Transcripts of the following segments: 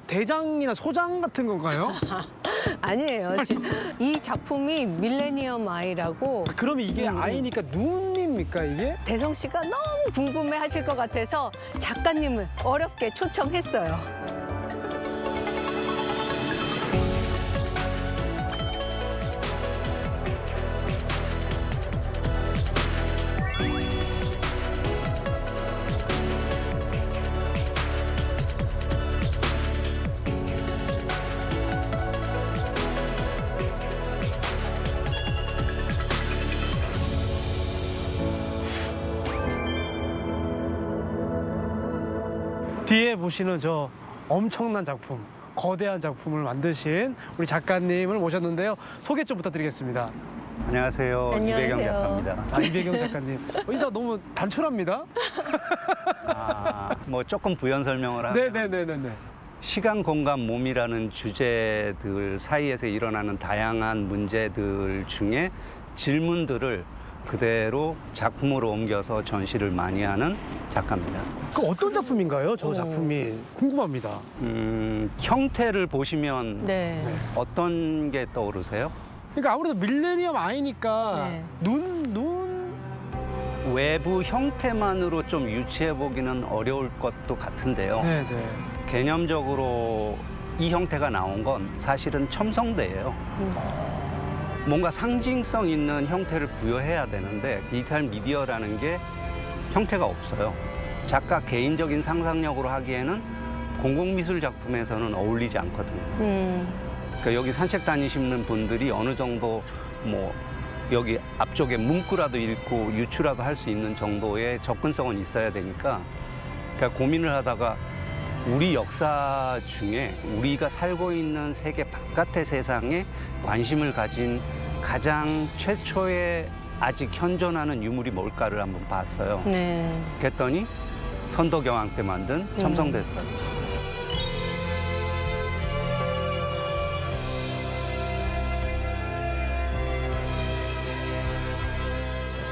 대장이나 소장 같은 건가요? 아니에요. 이 작품이 밀레니엄 아이라고. 그러면 이게 아이니까 눈입니까 이게? 대성 씨가 너무 궁금해 하실 것 같아서 작가님을 어렵게 초청했어요. 뒤에 보시는 저 엄청난 작품, 거대한 작품을 만드신 우리 작가님을 모셨는데요. 소개 좀 부탁드리겠습니다. 안녕하세요. 안녕하세요. 이배경 작가입니다. 이배경 작가님. 인사 너무 단촐합니다. 뭐 조금 부연 설명을 하면 네네네네. 시간, 공간, 몸이라는 주제들 사이에서 일어나는 다양한 문제들 중에 질문들을 그대로 작품으로 옮겨서 전시를 많이 하는 작가입니다. 그 어떤 작품인가요? 저 작품이 궁금합니다. 형태를 보시면 네. 어떤 게 떠오르세요? 그러니까 아무래도 밀레니엄 아이니까 네. 눈. 외부 형태만으로 좀 유추해 보기는 어려울 것도 같은데요. 네네. 개념적으로 이 형태가 나온 건 사실은 첨성대예요. 뭔가 상징성 있는 형태를 부여해야 되는데 디지털 미디어라는 게 형태가 없어요. 작가 개인적인 상상력으로 하기에는 공공미술 작품에서는 어울리지 않거든요. 그러니까 여기 산책 다니시는 분들이 어느 정도 뭐 여기 앞쪽에 문구라도 읽고 유추라도 할 수 있는 정도의 접근성은 있어야 되니까 그러니까 고민을 하다가 우리 역사 중에 우리가 살고 있는 세계 바깥의 세상에 관심을 가진 가장 최초의 아직 현존하는 유물이 뭘까를 한번 봤어요. 네. 그랬더니 선덕여왕 때 만든 첨성대더라고요.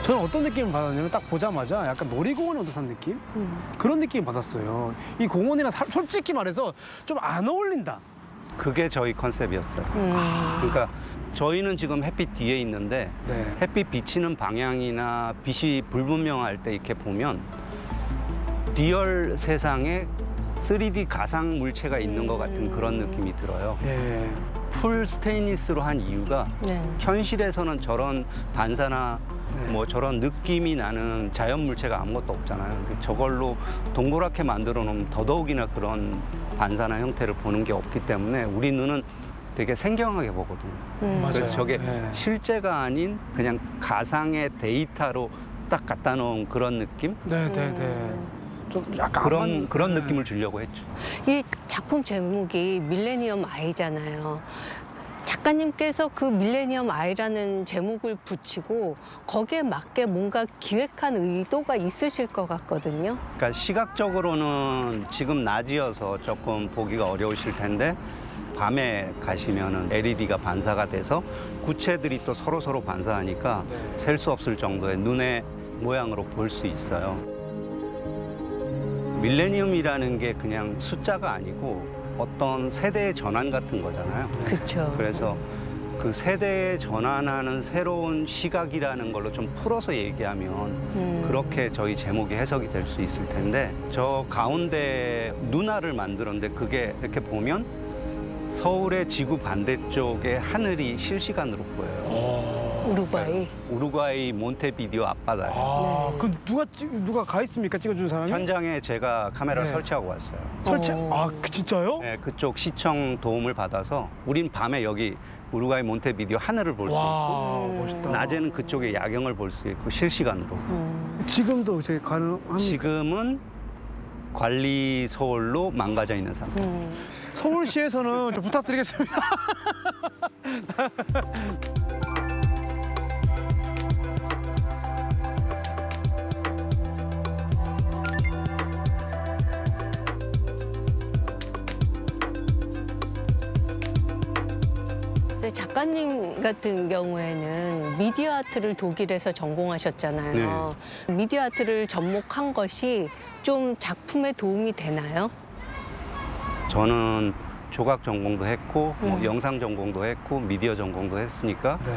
저는 어떤 느낌을 받았냐면 딱 보자마자 약간 놀이공원에 온 듯한 느낌? 그런 느낌을 받았어요. 이 공원이랑 솔직히 말해서 좀 안 어울린다. 그게 저희 컨셉이었어요. 그러니까 저희는 지금 햇빛 뒤에 있는데 네. 햇빛 비치는 방향이나 빛이 불분명할 때 이렇게 보면 리얼 세상에 3D 가상 물체가 있는 것 같은 그런 느낌이 들어요. 예. 풀 스테인리스로 한 이유가 네. 현실에서는 저런 반사나 네. 뭐 저런 느낌이 나는 자연 물체가 아무것도 없잖아요. 근데 저걸로 동그랗게 만들어 놓으면 더더욱이나 그런 반사나 형태를 보는 게 없기 때문에 우리 눈은 되게 생경하게 보거든요. 맞아요. 그래서 저게 네. 실제가 아닌 그냥 가상의 데이터로 딱 갖다 놓은 그런 느낌? 네네네. 좀 약간 그런 네. 느낌을 주려고 했죠. 이 작품 제목이 밀레니엄 아이잖아요. 작가님께서 그 밀레니엄 아이라는 제목을 붙이고 거기에 맞게 뭔가 기획한 의도가 있으실 것 같거든요. 그러니까 시각적으로는 지금 낮이어서 조금 보기가 어려우실 텐데 밤에 가시면은 LED가 반사가 돼서 구체들이 또 서로 반사하니까 네. 셀 수 없을 정도의 눈의 모양으로 볼 수 있어요. 밀레니엄이라는 게 그냥 숫자가 아니고 어떤 세대의 전환 같은 거잖아요. 그렇죠. 그래서 그 세대에 전환하는 새로운 시각이라는 걸로 좀 풀어서 얘기하면 그렇게 저희 제목이 해석이 될 수 있을 텐데 저 가운데 눈알을 만들었는데 그게 이렇게 보면 서울의 지구 반대쪽에 하늘이 실시간으로 보여요. 우루과이. 우루과이 몬테비디오 앞바다에. 아, 네. 그 누가 가 있습니까? 찍어준 사람이? 현장에 제가 카메라를 네. 설치하고 왔어요. 설치? 어. 진짜요? 네, 그쪽 시청 도움을 받아서 우린 밤에 여기 우루과이 몬테비디오 하늘을 볼 수 와, 있고 멋있다. 낮에는 그쪽에 야경을 볼 수 있고 실시간으로. 지금도 제 가능합니까? 지금은 관리 서울로 망가져 있는 상태. 서울시에서는 좀 부탁드리겠습니다. 근데 작가님 같은 경우에는 미디어 아트를 독일에서 전공하셨잖아요. 미디어 아트를 접목한 것이 좀 작품에 도움이 되나요? 저는 조각 전공도 했고 뭐 음. 영상 전공도 했고 미디어 전공도 했으니까 네.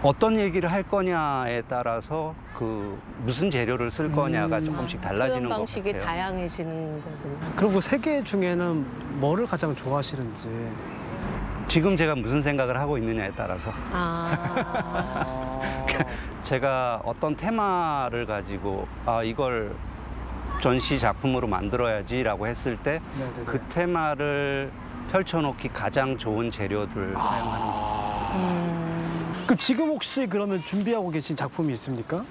어떤 얘기를 할 거냐에 따라서 그 무슨 재료를 쓸 거냐가 조금씩 달라지는 표현 것 방식이 같아요. 다양해지는 거군요. 그리고 세 개 중에는 뭐를 가장 좋아하시는지. 지금 제가 무슨 생각을 하고 있느냐에 따라서 아, 제가 어떤 테마를 가지고 이걸 전시 작품으로 만들어야지라고 했을 때 네네네. 그 테마를 펼쳐놓기 가장 좋은 재료를 사용하는 거예요. 그럼 지금 혹시 그러면 준비하고 계신 작품이 있습니까?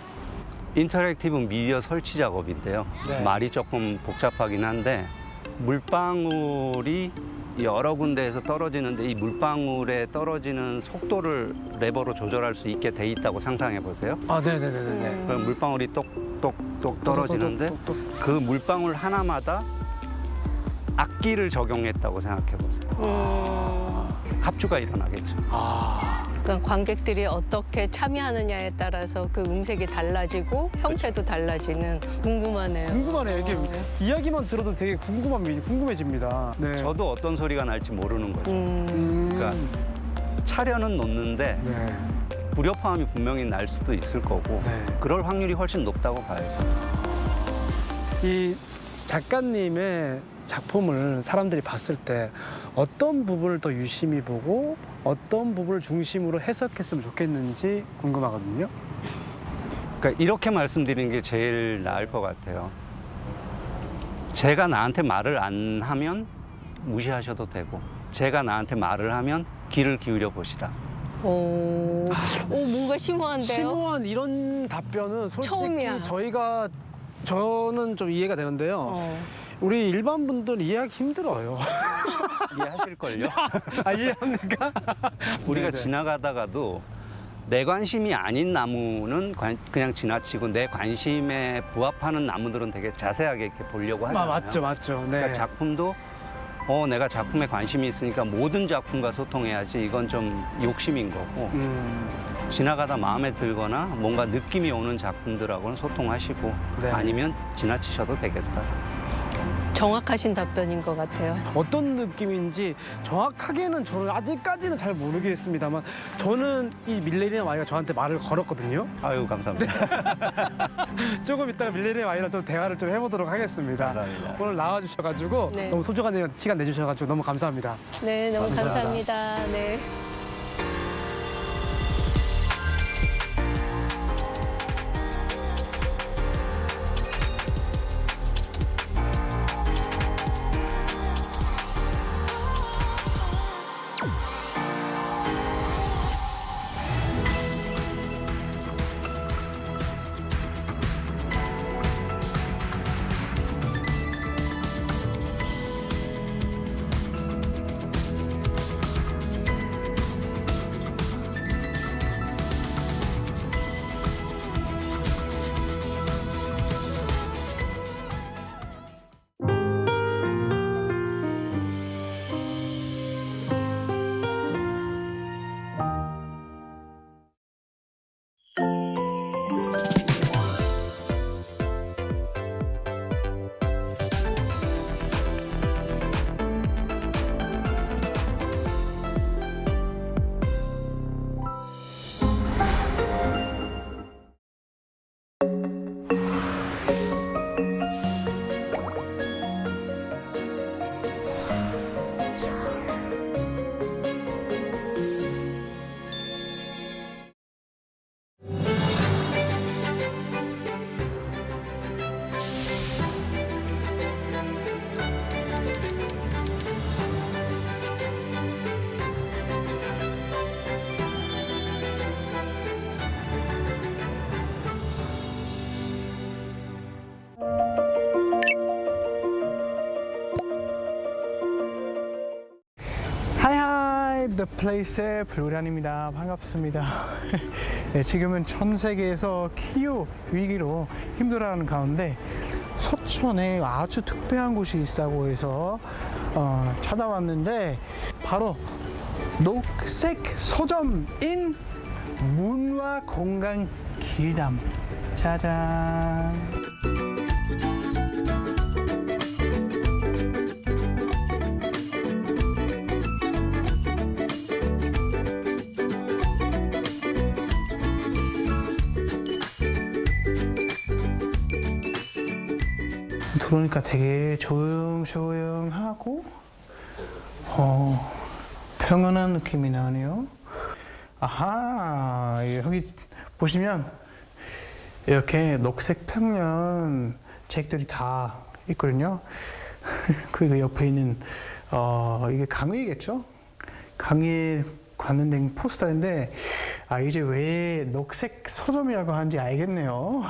인터랙티브 미디어 설치 작업인데요. 네. 말이 조금 복잡하긴 한데 물방울이 여러 군데에서 떨어지는데 이 물방울에 떨어지는 속도를 레버로 조절할 수 있게 돼 있다고 상상해 보세요. 아, 네네네네. 그럼 물방울이 똑똑똑 떨어지는데 똑똑똑똑. 그 물방울 하나마다 악기를 적용했다고 생각해 보세요. 합주가 일어나겠죠. 그러니까 관객들이 어떻게 참여하느냐에 따라서 그 음색이 달라지고 형태도 달라지는 궁금하네요. 궁금하네요. 이게 이야기만 들어도 되게 궁금해집니다. 네. 저도 어떤 소리가 날지 모르는 거죠. 그러니까 차려는 놓는데 네. 불협화음이 분명히 날 수도 있을 거고 네. 그럴 확률이 훨씬 높다고 봐요. 이 작가님의 작품을 사람들이 봤을 때 어떤 부분을 더 유심히 보고 어떤 부분을 중심으로 해석했으면 좋겠는지 궁금하거든요. 그러니까 이렇게 말씀드리는 게 제일 나을 것 같아요. 제가 나한테 말을 안 하면 무시하셔도 되고 제가 나한테 말을 하면 귀를 기울여 보시라. 오, 뭔가 심오한데요? 심오한 이런 답변은 솔직히 처음이야. 저는 좀 이해가 되는데요. 우리 일반 분들 이해하기 힘들어요. 이해하실걸요? 이해합니까? 우리가 네네. 지나가다가도 내 관심이 아닌 나무는 그냥 지나치고 내 관심에 부합하는 나무들은 되게 자세하게 이렇게 보려고 하잖아요. 맞죠. 네. 그러니까 작품도 내가 작품에 관심이 있으니까 모든 작품과 소통해야지 이건 좀 욕심인 거고 지나가다 마음에 들거나 뭔가 느낌이 오는 작품들하고는 소통하시고 네. 아니면 지나치셔도 되겠다. 정확하신 답변인 것 같아요. 어떤 느낌인지 정확하게는 저는 아직까지는 잘 모르겠습니다만 저는 이 밀레니엄 아이가 저한테 말을 걸었거든요. 아유 감사합니다. 조금 이따가 밀레니엄 아이랑 좀 대화를 좀 해보도록 하겠습니다. 감사합니다. 오늘 나와주셔가지고 네. 너무 소중한 시간 내주셔가지고 너무 감사합니다. 네, 너무 감사합니다. 감사합니다. 네. 하이하이 The Place의 블루란입니다. 반갑습니다. 네, 지금은 전 세계에서 기후 위기로 힘들어하는 가운데 서천에 아주 특별한 곳이 있다고 해서 찾아왔는데 바로 녹색 서점인 문화 공간 길담. 짜잔. 들어오니까 되게 조용조용하고 평온한 느낌이 나네요. 아하, 여기 보시면 이렇게 녹색 평면 책들이 다 있거든요. 그리고 옆에 있는 이게 강의겠죠? 강의에 관련된 포스터인데 이제 왜 녹색 서점이라고 하는지 알겠네요.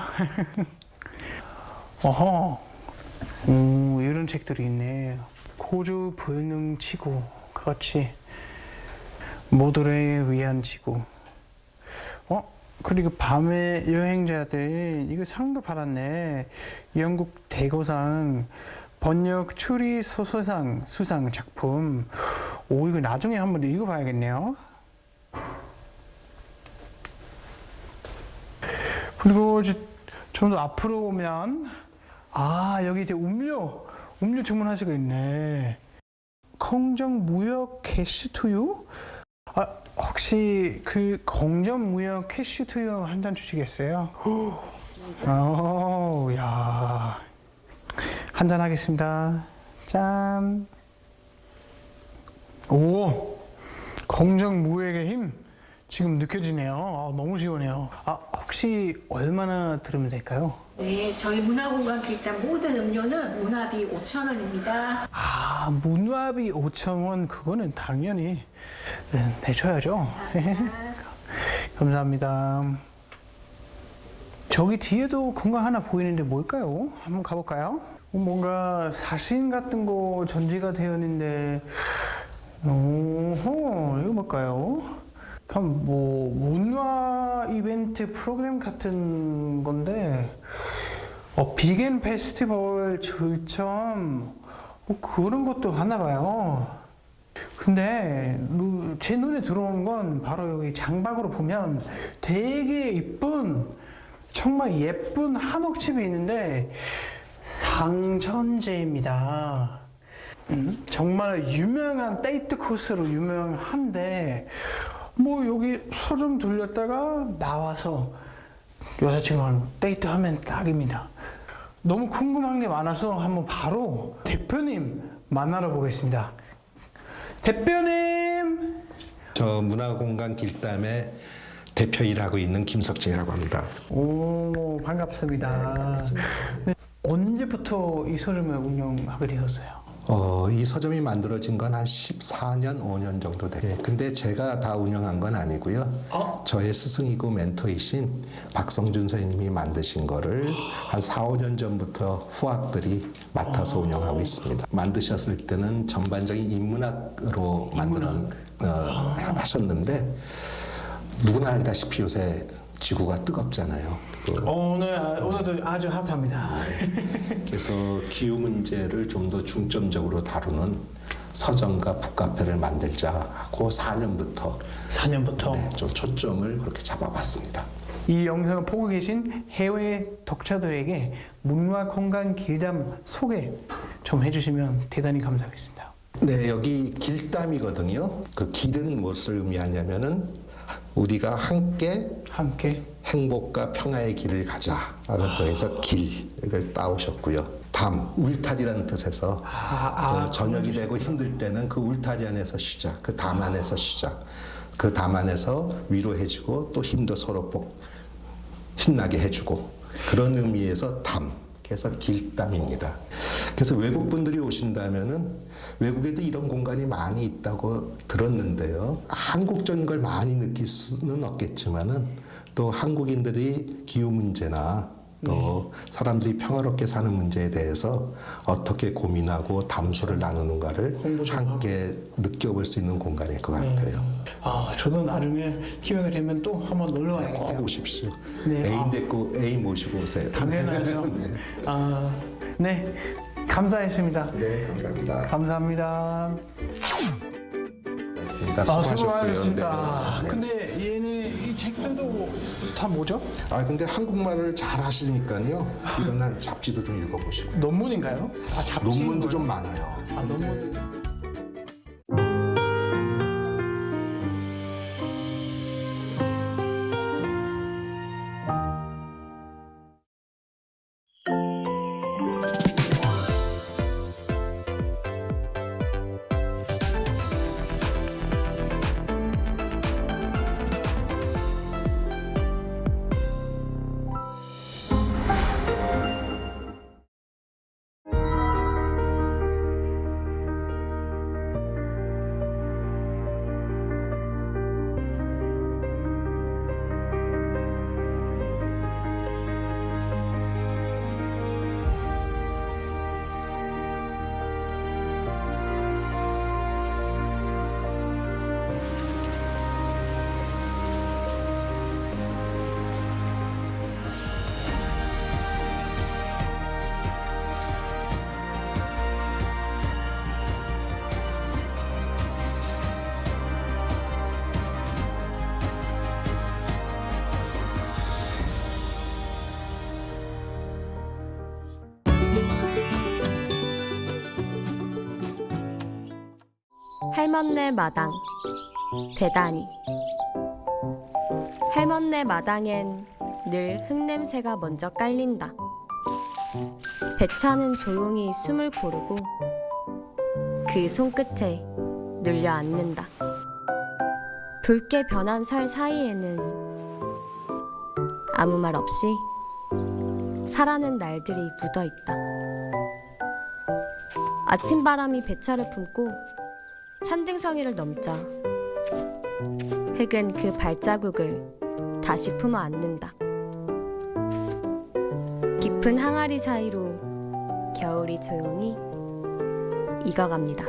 이런 책들이 있네. 고주 불능지구 같이 모두를 위한 지구. 그리고 밤의 여행자들 이거 상도 받았네. 영국 대고상 번역 추리 소설상 수상 작품. 이거 나중에 한번 읽어봐야겠네요. 그리고 좀 더 앞으로 오면 여기 이제 음료 주문할 수가 있네. 공정 무역 캐시 투유? 혹시 그 공정 무역 캐시 투유 한 잔 주시겠어요? 야, 한 잔 하겠습니다. 짠. 오, 공정 무역의 힘 지금 느껴지네요. 너무 시원해요. 혹시 얼마나 들으면 될까요? 네, 저희 문화공간 길단 모든 음료는 문화비 5,000원입니다. 문화비 5,000원 그거는 당연히 내줘야죠. 감사합니다. 저기 뒤에도 공간 하나 보이는데 뭘까요? 한번 가볼까요? 뭔가 사진 같은 거 전시가 되어 있는데 이거 뭘까요? 그럼 뭐 문화 이벤트 프로그램 같은 건데 비건 페스티벌 출점 그런 것도 하나 봐요. 근데 제 눈에 들어온 건 바로 여기 장박으로 보면 되게 이쁜 정말 예쁜 한옥집이 있는데 상전제입니다. 정말 유명한 데이트 코스로 유명한데 여기 서점 들렸다가 나와서 여자친구랑 데이트하면 딱입니다. 너무 궁금한 게 많아서 한번 바로 대표님 만나러 보겠습니다. 대표님! 저 문화공간 길담의 대표 일하고 있는 김석진이라고 합니다. 반갑습니다. 언제부터 이 서점을 운영하게 되셨어요? 이 서점이 만들어진 건 한 14년, 5년 정도 돼요. 근데 제가 다 운영한 건 아니고요. 저의 스승이고 멘토이신 박성준 선생님이 만드신 거를 한 4, 5년 전부터 후학들이 맡아서 운영하고 있습니다. 만드셨을 때는 전반적인 인문학으로 하셨는데 누구나 알다시피 요새 지구가 뜨겁잖아요. 오늘도 아주 핫합니다. 그래서 기후 문제를 좀 더 중점적으로 다루는 서점과 북카페를 만들자 하고 4년부터 좀 초점을 그렇게 잡아봤습니다. 이 영상을 보고 계신 해외 독자들에게 문화공간 길담 소개 좀 해주시면 대단히 감사하겠습니다. 네, 여기 길담이거든요. 그 길은 무엇을 의미하냐면은 우리가 함께 행복과 평화의 길을 가자라는 거에서 길을 따오셨고요. 담, 울타리라는 뜻에서 저녁이 되고 힘들 때는 그 울타리 안에서 쉬자. 그 담 안에서 쉬자. 그 담 안에서 위로해주고 또 힘도 서로 힘나게 해주고 그런 의미에서 담. 그래서 길담입니다. 그래서 외국 분들이 오신다면은 외국에도 이런 공간이 많이 있다고 들었는데요. 한국적인 걸 많이 느낄 수는 없겠지만은 또 한국인들이 기후 문제나 또 사람들이 평화롭게 사는 문제에 대해서 어떻게 고민하고 담소를 나누는가를 함께 느껴볼 수 있는 공간일 것 같아요. 저도 나중에 기회가 되면 또 한번 놀러 와야겠네요. 꼭 오십시오. 네. 애인 모시고 오세요. 당연하죠. 네, 감사했습니다. 네, 감사합니다. 감사합니다. 수고 많으셨습니다. 네. 근데 얘는 이 책들도 다 뭐죠? 근데 한국말을 잘 하시니까요. 이런 잡지도 좀 읽어보시고. 논문인가요? 잡지? 논문도 좀 많아요. 논문. 할멈네 마당 대단히 할멈네 마당엔 늘 흙냄새가 먼저 깔린다. 배차는 조용히 숨을 고르고 그 손끝에 눌려 앉는다. 붉게 변한 살 사이에는 아무 말 없이 살아는 날들이 묻어있다. 아침바람이 배차를 품고 산등성이를 넘자 흙은 그 발자국을 다시 품어 안는다. 깊은 항아리 사이로 겨울이 조용히 익어갑니다.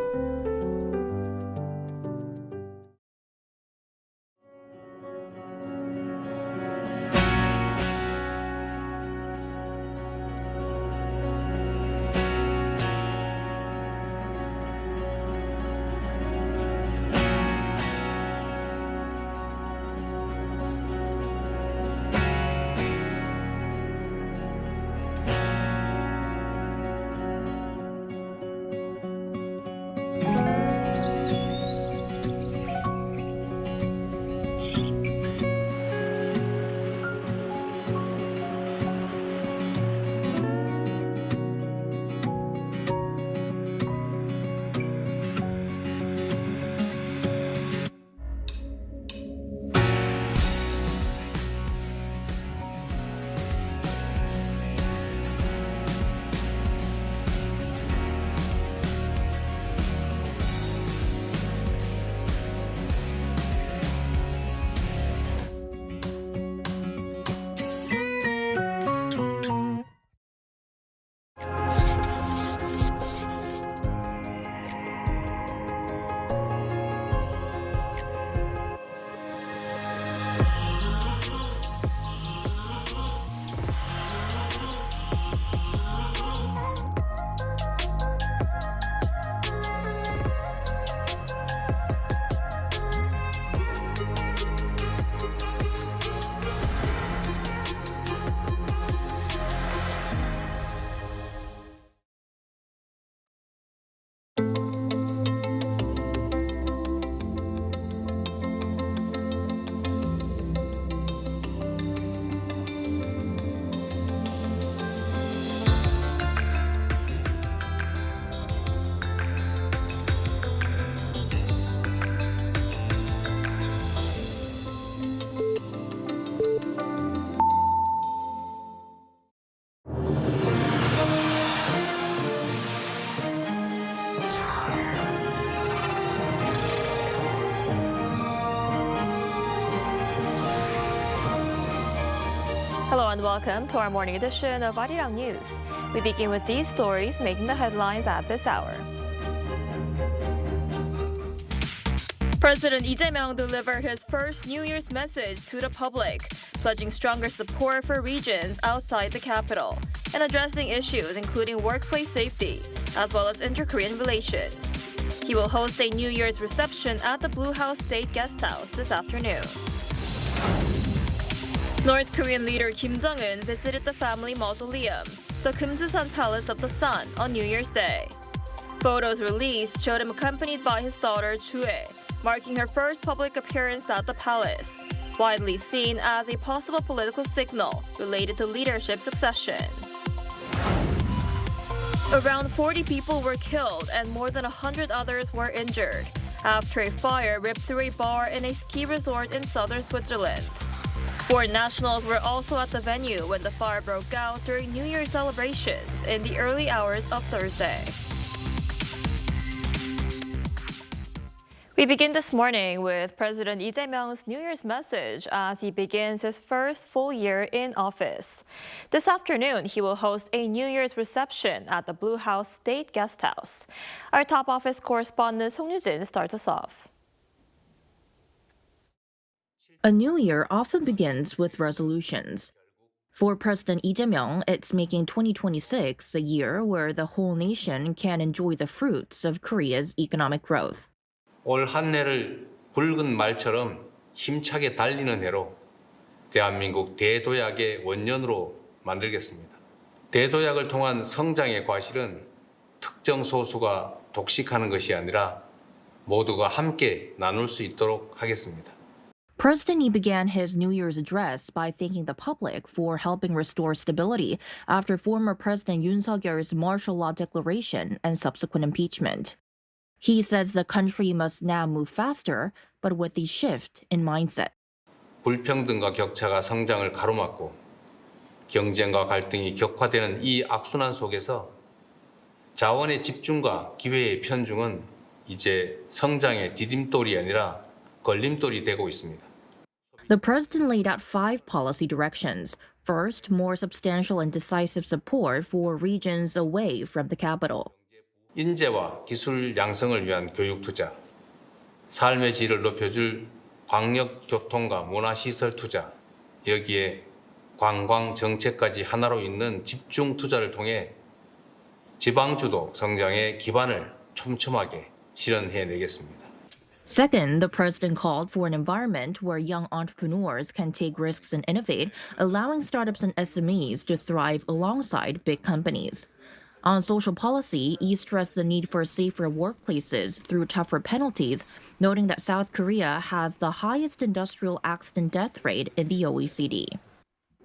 Hello and welcome to our morning edition of Arirang News. We begin with these stories making the headlines at this hour. President Lee Jae-myung delivered his first New Year's message to the public, pledging stronger support for regions outside the capital and addressing issues including workplace safety, as well as inter-Korean relations. He will host a New Year's reception at the Blue House State Guest House this afternoon. North Korean leader Kim Jong-un visited the family mausoleum, the Kumsusan Palace of the Sun, on New Year's Day. Photos released showed him accompanied by his daughter Chue, marking her first public appearance at the palace, widely seen as a possible political signal related to leadership succession. Around 40 people were killed and more than 100 others were injured after a fire ripped through a bar in a ski resort in southern Switzerland. Foreign nationals were also at the venue when the fire broke out during New Year's celebrations in the early hours of Thursday. We begin this morning with President Lee Jae-myung's New Year's message as he begins his first full year in office. This afternoon, he will host a New Year's reception at the Blue House State Guest House. Our top office correspondent Song Yoo-jin starts us off. A new year often begins with resolutions. For President Lee Jae-myung, it's making 2026 a year where the whole nation can enjoy the fruits of Korea's economic growth. 올 한 해를 붉은 말처럼 힘차게 달리는 해로 대한민국 대도약의 원년으로 만들겠습니다. 대도약을 통한 성장의 과실은 특정 소수가 독식하는 것이 아니라 모두가 함께 나눌 수 있도록 하겠습니다. President Lee began his New Year's address by thanking the public for helping restore stability after former President Yoon Suk-yeol's martial law declaration and subsequent impeachment. He says the country must now move faster, but with a shift in mindset. 불평등과 격차가 성장을 가로막고 경쟁과 갈등이 격화되는 이 악순환 속에서 자원의 집중과 기회의 편중은 이제 성장의 디딤돌이 아니라 걸림돌이 되고 있습니다. The president laid out 5 policy directions. First, more substantial and decisive support for regions away from the capital. 인재와 기술 양성을 위한 교육 투자, 삶의 질을 높여줄 광역 교통과 문화시설 투자, 여기에 관광 정책까지 하나로 잇는 집중 투자를 통해 지방주도 성장의 기반을 촘촘하게 실현해내겠습니다. Second, the president called for an environment where young entrepreneurs can take risks and innovate, allowing startups and SMEs to thrive alongside big companies. On social policy, Lee stressed the need for safer workplaces through tougher penalties, noting that South Korea has the highest industrial accident death rate in the OECD.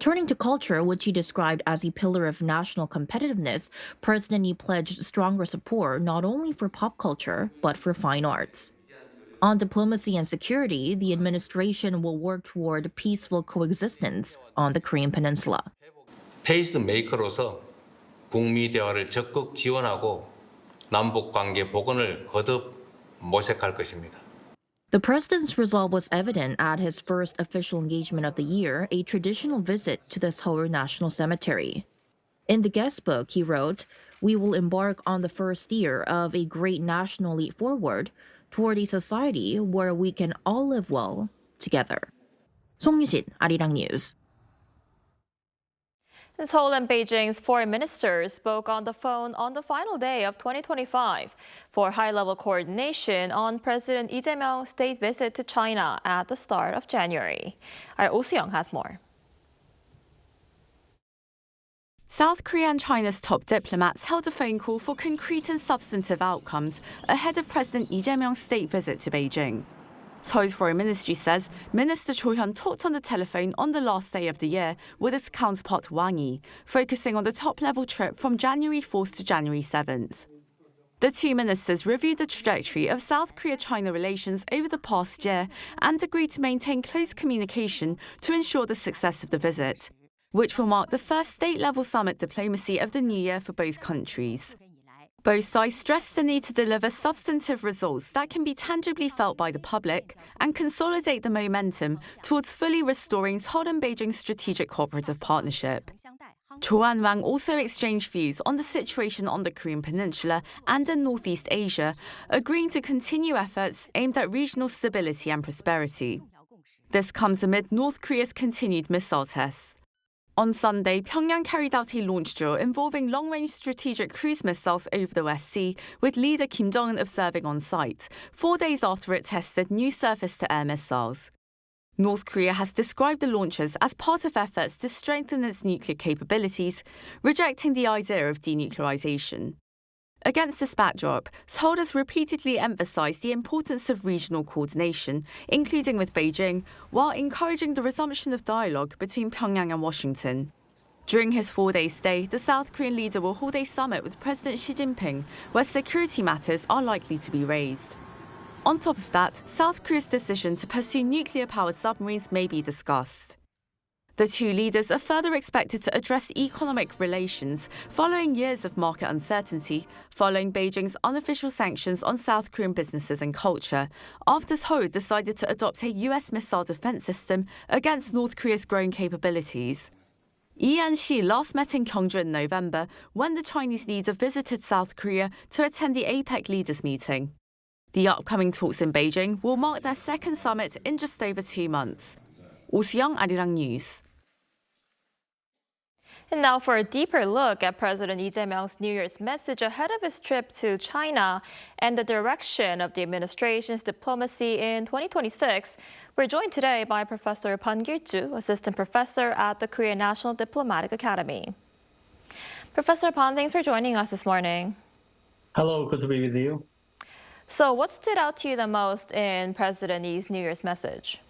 Turning to culture, which he described as a pillar of national competitiveness, President Lee pledged stronger support not only for pop culture, but for fine arts. On diplomacy and security, the administration will work toward peaceful coexistence on the Korean Peninsula. 페이스메이커로서 북미 대화를 적극 지원하고 남북 관계 복원을 거듭 모색할 것입니다. The president's resolve was evident at his first official engagement of the year, a traditional visit to the Seoul National Cemetery. In the guest book, he wrote, "We will embark on the first year of a great national leap forward toward a society where we can all live well together." 송유신, 아리랑 뉴스. Seoul and Beijing's foreign ministers spoke on the phone on the final day of 2025 for high-level coordination on President Lee Jae-myung's state visit to China at the start of January. Our Oh Soo-young has more. South Korea and China's top diplomats held a phone call for concrete and substantive outcomes ahead of President Lee Jae-myung's state visit to Beijing. Seoul's foreign ministry says Minister Cho Hyun talked on the telephone on the last day of the year with his counterpart Wang Yi, focusing on the top-level trip from January 4th to January 7th. The two ministers reviewed the trajectory of South Korea-China relations over the past year and agreed to maintain close communication to ensure the success of the visit, which will mark the first state-level summit diplomacy of the new year for both countries. Both sides stressed the need to deliver substantive results that can be tangibly felt by the public and consolidate the momentum towards fully restoring Seoul and Beijing's strategic cooperative partnership. Cho and Wang also exchanged views on the situation on the Korean Peninsula and in Northeast Asia, agreeing to continue efforts aimed at regional stability and prosperity. This comes amid North Korea's continued missile tests. On Sunday, Pyongyang carried out a launch drill involving long-range strategic cruise missiles over the West Sea, with leader Kim Jong-un observing on site, 4 days after it tested new surface-to-air missiles. North Korea has described the launches as part of efforts to strengthen its nuclear capabilities, rejecting the idea of denuclearization. Against this backdrop, Seoul has repeatedly emphasized the importance of regional coordination, including with Beijing, while encouraging the resumption of dialogue between Pyongyang and Washington. During his 4-day stay, the South Korean leader will hold a summit with President Xi Jinping, where security matters are likely to be raised. On top of that, South Korea's decision to pursue nuclear-powered submarines may be discussed. The two leaders are further expected to address economic relations following years of market uncertainty, following Beijing's unofficial sanctions on South Korean businesses and culture, after Seoul decided to adopt a US missile defense system against North Korea's growing capabilities. Lee and Xi last met in Gyeongju in November when the Chinese leader visited South Korea to attend the APEC leaders meeting. The upcoming talks in Beijing will mark their second summit in just over 2 months. Oh Soo-young, Arirang News. And now for a deeper look at President Lee Jae-myung's New Year's message ahead of his trip to China and the direction of the administration's diplomacy in 2026, we're joined today by Professor Pan Gil-ju, Assistant Professor at the Korean National Diplomatic Academy. Professor Pan, thanks for joining us this morning. Hello, good to be with you. So what stood out to you the most in President Lee's New Year's message?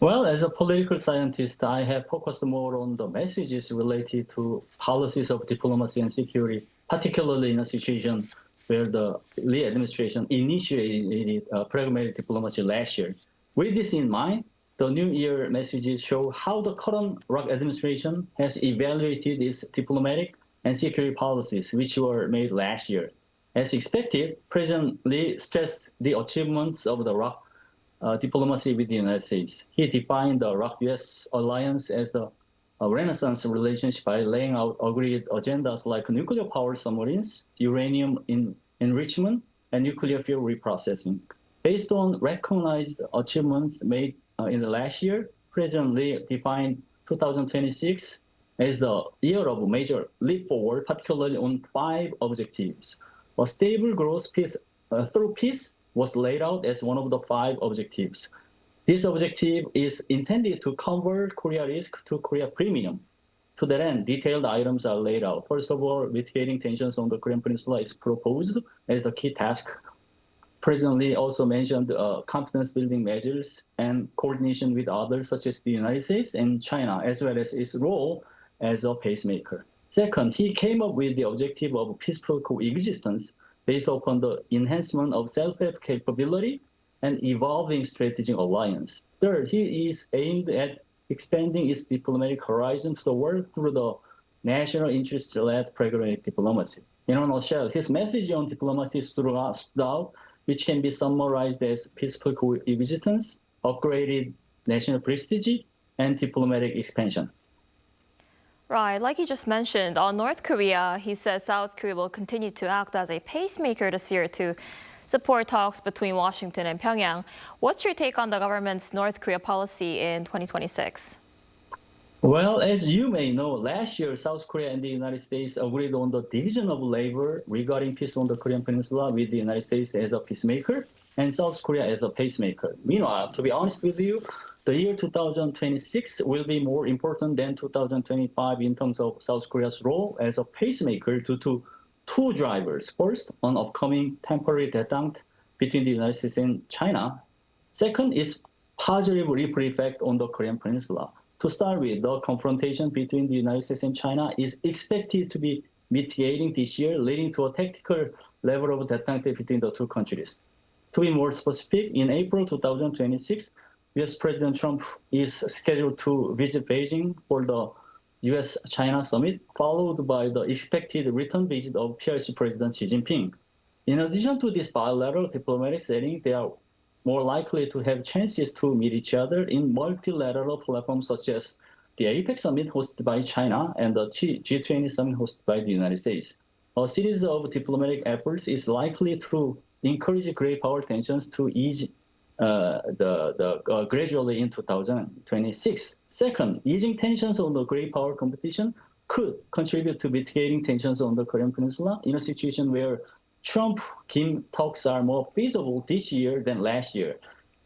Well, as a political scientist, I have focused more on the messages related to policies of diplomacy and security, particularly in a situation where the Lee administration initiated pragmatic diplomacy last year. With this in mind, the New Year messages show how the current Rock administration has evaluated its diplomatic and security policies, which were made last year. As expected, President Lee stressed the achievements of the Rock diplomacy with the United States. He defined the ROC-US alliance as the Renaissance relationship by laying out agreed agendas like nuclear power submarines, uranium enrichment, and nuclear fuel reprocessing. Based on recognized achievements made in the last year, President Lee defined 2026 as the year of major leap forward, particularly on 5 objectives. A stable growth through peace was laid out as one of the 5 objectives. This objective is intended to convert Korea risk to Korea premium. To that end, detailed items are laid out. First of all, mitigating tensions on the Korean Peninsula is proposed as a key task. President Lee also mentioned confidence-building measures and coordination with others such as the United States and China, as well as its role as a pacemaker. Second, he came up with the objective of peaceful coexistence based upon the enhancement of self-help capability and evolving strategic alliance. Third, he is aimed at expanding its diplomatic horizon to the world through the national interest-led pragmatic diplomacy. In a nutshell, his message on diplomacy stood out, which can be summarized as peaceful coexistence, upgraded national prestige, and diplomatic expansion. Right, like you just mentioned, on North Korea, he says South Korea will continue to act as a pacemaker this year to support talks between Washington and Pyongyang. What's your take on the government's North Korea policy in 2026? Well, as you may know, last year, South Korea and the United States agreed on the division of labor regarding peace on the Korean Peninsula, with the United States as a peacemaker and South Korea as a pacemaker. Meanwhile, to be honest with you, the year 2026 will be more important than 2025 in terms of South Korea's role as a pacemaker due to 2 drivers. First, an upcoming temporary détente between the United States and China. Second is positive ripple effect on the Korean Peninsula. To start with, the confrontation between the United States and China is expected to be mitigating this year, leading to a tactical level of détente between the 2 countries. To be more specific, in April 2026, US President Trump is scheduled to visit Beijing for the US-China summit, followed by the expected return visit of PRC President Xi Jinping. In addition to this bilateral diplomatic setting, they are more likely to have chances to meet each other in multilateral platforms such as the APEC summit hosted by China and the G20 summit hosted by the United States. A series of diplomatic efforts is likely to encourage great power tensions to ease gradually in 2026. Second, easing tensions on the great power competition could contribute to mitigating tensions on the Korean Peninsula in a situation where Trump-Kim talks are more feasible this year than last year.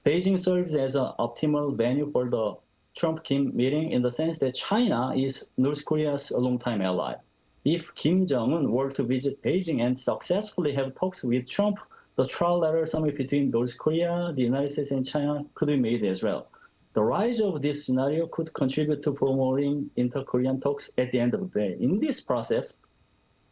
Beijing serves as an optimal venue for the Trump-Kim meeting in the sense that China is North Korea's longtime ally. If Kim Jong-un were to visit Beijing and successfully have talks with Trump, the trilateral summit between North Korea, the United States, and China could be made as well. The rise of this scenario could contribute to promoting inter-Korean talks at the end of the day. In this process,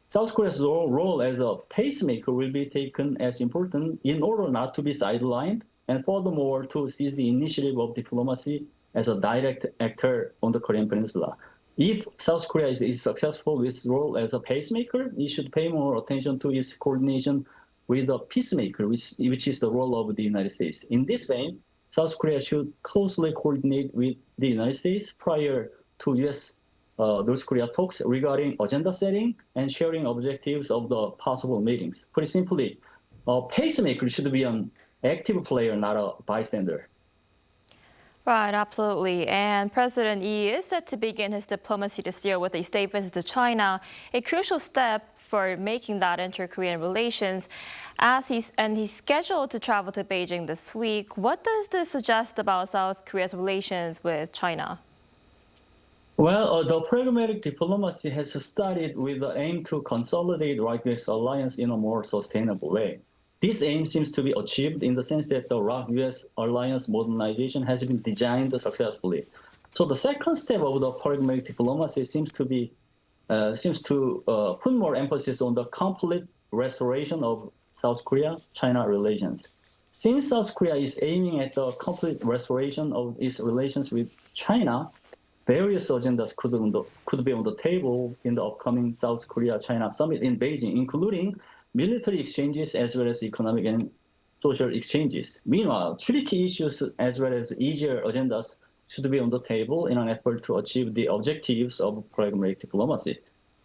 South Korea's role as a pacemaker will be taken as important in order not to be sidelined, and furthermore, to seize the initiative of diplomacy as a direct actor on the Korean Peninsula. If South Korea is successful with its role as a pacemaker, it should pay more attention to its coordination with a peacemaker, which is the role of the United States. In this vein, South Korea should closely coordinate with the United States prior to US North Korea talks regarding agenda setting and sharing objectives of the possible meetings. Put simply, a pacemaker should be an active player, not a bystander. Right, absolutely. And President Lee is set to begin his diplomacy this year with a state visit to China, a crucial step for making that inter-Korean relations. He's scheduled to travel to Beijing this week. What does this suggest about South Korea's relations with China? Well, the pragmatic diplomacy has started with the aim to consolidate right-US alliance in a more sustainable way. this aim seems to be achieved in the sense that the ROC-US alliance modernization has been designed successfully. So the second step of the pragmatic diplomacy seems to put more emphasis on the complete restoration of South Korea-China relations. Since South Korea is aiming at the complete restoration of its relations with China, various agendas could be on the table in the upcoming South Korea-China summit in Beijing, including military exchanges as well as economic and social exchanges. Meanwhile, tricky issues as well as easier agendas should be on the table in an effort to achieve the objectives of pragmatic diplomacy.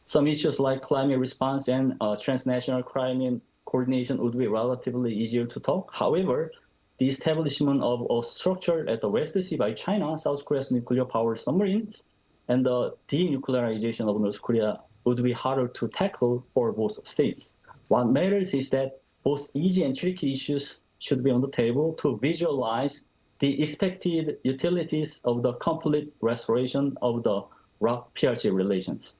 Some issues like climate response and transnational crime coordination would be relatively easier to talk. However, the establishment of a structure at the West Sea by China, South Korea's nuclear power submarines, and the denuclearization of North Korea would be harder to tackle for both states. What matters is that both easy and tricky issues should be on the table to visualize the expected utilities of the complete restoration of the ROC-PRC relations.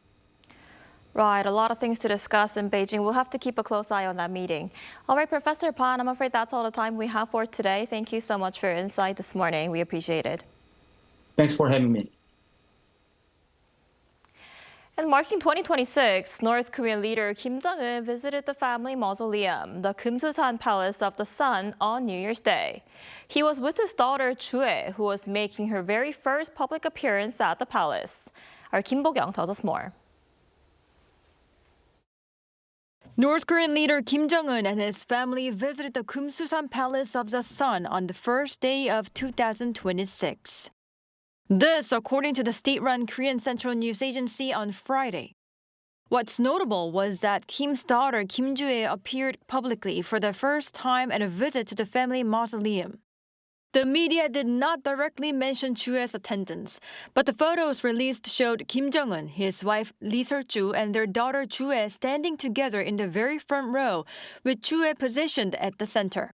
Right, a lot of things to discuss in Beijing. We'll have to keep a close eye on that meeting. All right, Professor Pan, I'm afraid that's all the time we have for today. Thank you so much for your insight this morning. We appreciate it. Thanks for having me. And marking 2026, North Korean leader Kim Jong-un visited the family mausoleum, the Kumsusan Palace of the Sun, on New Year's Day. He was with his daughter Chue, who was making her very first public appearance at the palace. Our Kim Bo-kyung tells us more. North Korean leader Kim Jong-un and his family visited the Kumsusan Palace of the Sun on the first day of 2026. This, according to the state-run Korean Central News Agency on Friday. What's notable was that Kim's daughter Kim Jue appeared publicly for the first time at a visit to the family mausoleum. The media did not directly mention Chue's attendance, but the photos released showed Kim Jong-un, his wife Lee Seol-ju, and their daughter Chue standing together in the very front row, with Chue positioned at the center.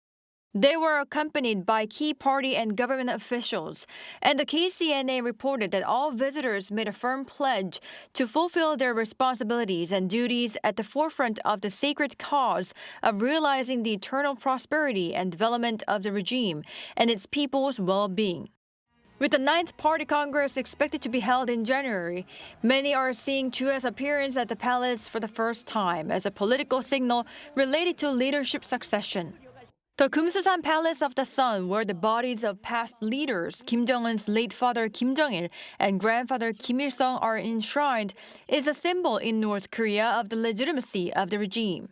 They were accompanied by key party and government officials, and the KCNA reported that all visitors made a firm pledge to fulfill their responsibilities and duties at the forefront of the sacred cause of realizing the eternal prosperity and development of the regime and its people's well-being. With the 9th Party Congress expected to be held in January, many are seeing Chue's appearance at the palace for the first time as a political signal related to leadership succession. The Kumsusan Palace of the Sun, where the bodies of past leaders Kim Jong-un's late father Kim Jong-il and grandfather Kim Il-sung are enshrined, is a symbol in North Korea of the legitimacy of the regime.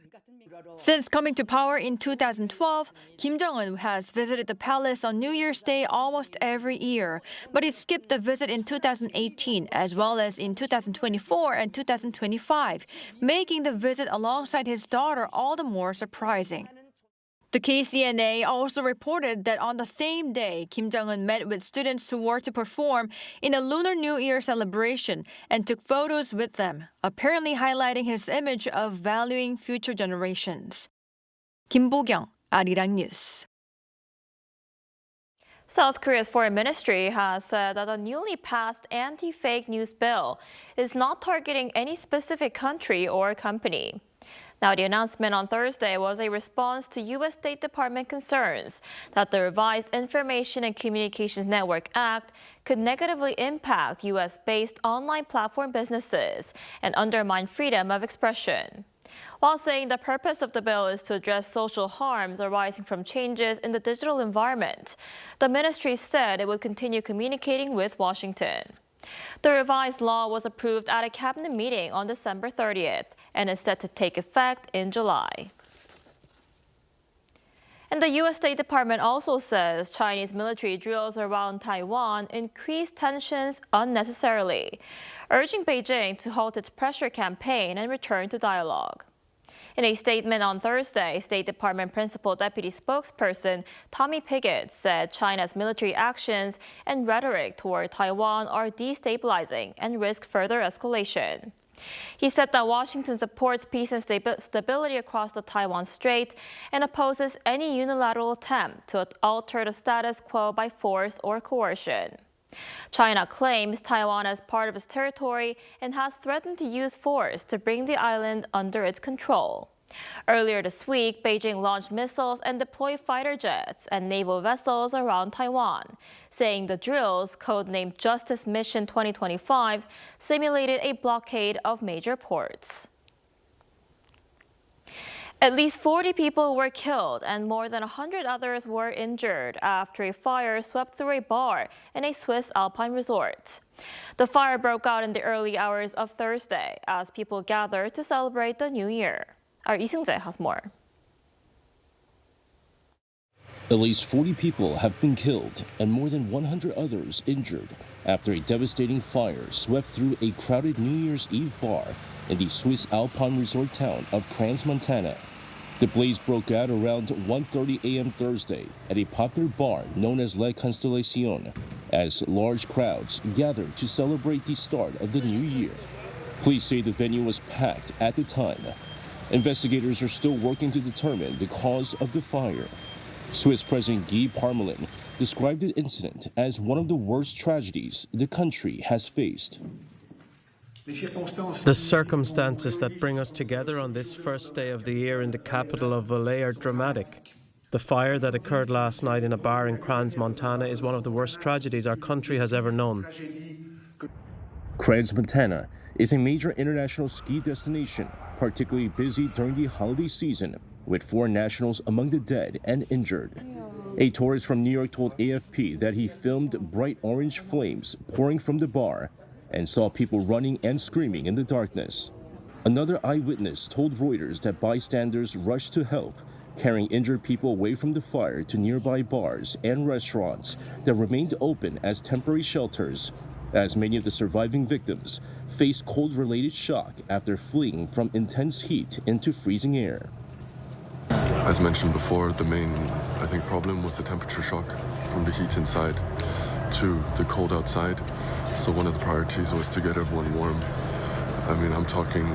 Since coming to power in 2012, Kim Jong-un has visited the palace on New Year's Day almost every year, but he skipped the visit in 2018 as well as in 2024 and 2025, making the visit alongside his daughter all the more surprising. The KCNA also reported that on the same day, Kim Jong-un met with students who were to perform in a Lunar New Year celebration and took photos with them, apparently highlighting his image of valuing future generations. Kim Bo-kyung, Arirang News. South Korea's foreign ministry has said that the newly passed anti-fake news bill is not targeting any specific country or company. Now, the announcement on Thursday was a response to U.S. State Department concerns that the revised Information and Communications Network Act could negatively impact U.S.-based online platform businesses and undermine freedom of expression. While saying the purpose of the bill is to address social harms arising from changes in the digital environment, the ministry said it would continue communicating with Washington. The revised law was approved at a cabinet meeting on December 30th and is set to take effect in July. And the U.S. State Department also says Chinese military drills around Taiwan increase tensions unnecessarily, urging Beijing to halt its pressure campaign and return to dialogue. In a statement on Thursday, State Department Principal Deputy Spokesperson Tommy Pigott said China's military actions and rhetoric toward Taiwan are destabilizing and risk further escalation. He said that Washington supports peace and stability across the Taiwan Strait and opposes any unilateral attempt to alter the status quo by force or coercion. China claims Taiwan as part of its territory and has threatened to use force to bring the island under its control. Earlier this week, Beijing launched missiles and deployed fighter jets and naval vessels around Taiwan, saying the drills, codenamed Justice Mission 2025, simulated a blockade of major ports. At least 40 people were killed and more than 100 others were injured after a fire swept through a bar in a Swiss alpine resort. The fire broke out in the early hours of Thursday as people gathered to celebrate the new year. Our Lee Seung-jae has more. At least 40 people have been killed and more than 100 others injured after a devastating fire swept through a crowded New Year's Eve bar in the Swiss alpine resort town of Crans, Montana. The blaze broke out around 1:30 a.m. Thursday at a popular bar known as La Constellation, as large crowds gathered to celebrate the start of the new year. Police say the venue was packed at the time. Investigators are still working to determine the cause of the fire. Swiss President Guy Parmelin described the incident as one of the worst tragedies the country has faced. The circumstances that bring us together on this first day of the year in the capital of Valais are dramatic. The fire that occurred last night in a bar in Crans, Montana is one of the worst tragedies our country has ever known. Crans, Montana is a major international ski destination, particularly busy during the holiday season, with 4 nationals among the dead and injured. A tourist from New York told AFP that he filmed bright orange flames pouring from the bar and saw people running and screaming in the darkness. Another eyewitness told Reuters that bystanders rushed to help, carrying injured people away from the fire to nearby bars and restaurants that remained open as temporary shelters, as many of the surviving victims faced cold-related shock after fleeing from intense heat into freezing air. As mentioned before, the main, problem was the temperature shock from the heat inside to the cold outside. So one of the priorities was to get everyone warm. I'm talking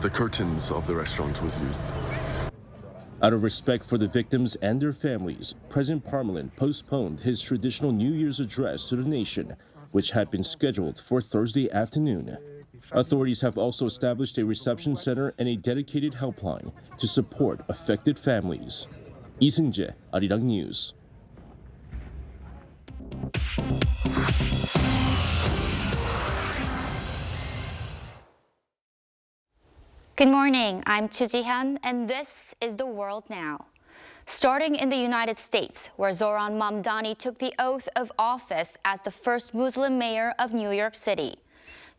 the curtains of the restaurant was used. Out of respect for the victims and their families, President Parmelin postponed his traditional New Year's address to the nation, which had been scheduled for Thursday afternoon. Authorities have also established a reception center and a dedicated helpline to support affected families. Lee Seung-jae, Arirang News. Good morning, I'm Chu Ji-hyun, and this is The World Now. Starting in the United States, where Zohran Mamdani took the oath of office as the first Muslim mayor of New York City.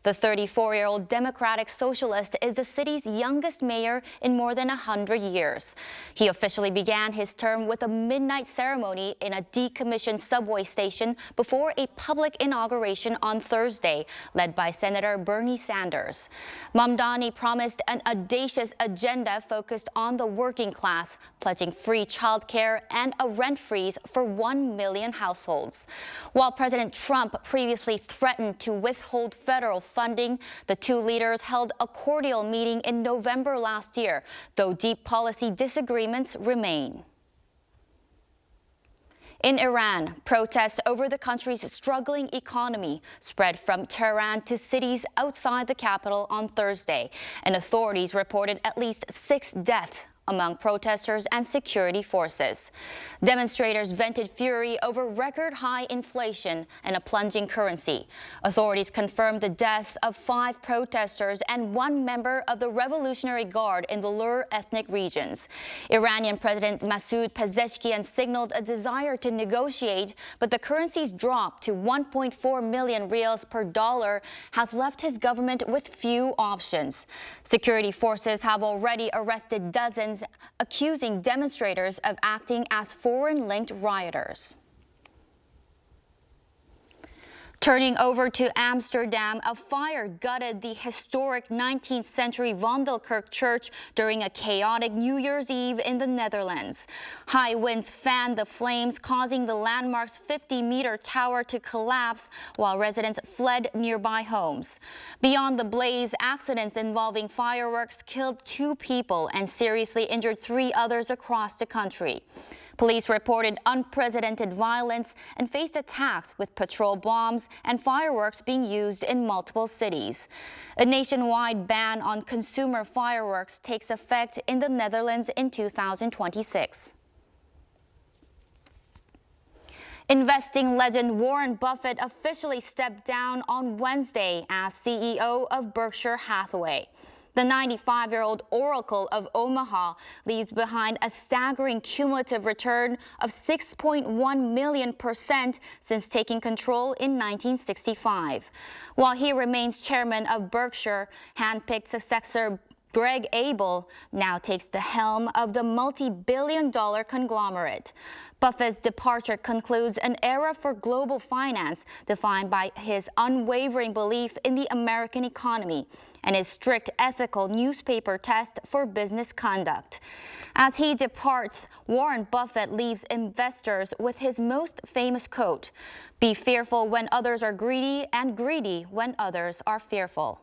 The 34-year-old Democratic Socialist is the city's youngest mayor in more than 100 years. He officially began his term with a midnight ceremony in a decommissioned subway station before a public inauguration on Thursday, led by Senator Bernie Sanders. Mamdani promised an audacious agenda focused on the working class, pledging free childcare and a rent freeze for 1 million households. While President Trump previously threatened to withhold federal funding, the two leaders held a cordial meeting in November last year, though deep policy disagreements remain. In Iran, protests over the country's struggling economy spread from Tehran to cities outside the capital on Thursday, and authorities reported at least 6 deaths among protesters and security forces. Demonstrators vented fury over record-high inflation and a plunging currency. Authorities confirmed the deaths of 5 protesters and 1 member of the Revolutionary Guard in the Lur ethnic regions. Iranian President Masoud Pezeshkian signaled a desire to negotiate, but the currency's drop to 1.4 million rials per dollar has left his government with few options. Security forces have already arrested dozens, accusing demonstrators of acting as foreign-linked rioters. Turning over to Amsterdam, a fire gutted the historic 19th century Vondelkerk Church during a chaotic New Year's Eve in the Netherlands. High winds fanned the flames, causing the landmark's 50-meter tower to collapse while residents fled nearby homes. Beyond the blaze, accidents involving fireworks killed 2 people and seriously injured 3 others across the country. Police reported unprecedented violence and faced attacks with patrol bombs and fireworks being used in multiple cities. A nationwide ban on consumer fireworks takes effect in the Netherlands in 2026. Investing legend Warren Buffett officially stepped down on Wednesday as CEO of Berkshire Hathaway. The 95-year-old Oracle of Omaha leaves behind a staggering cumulative return of 6.1 million% since taking control in 1965. While he remains chairman of Berkshire, handpicked successor Greg Abel now takes the helm of the multi-billion-dollar conglomerate. Buffett's departure concludes an era for global finance defined by his unwavering belief in the American economy and his strict ethical newspaper test for business conduct. As he departs, Warren Buffett leaves investors with his most famous quote, "Be fearful when others are greedy and greedy when others are fearful."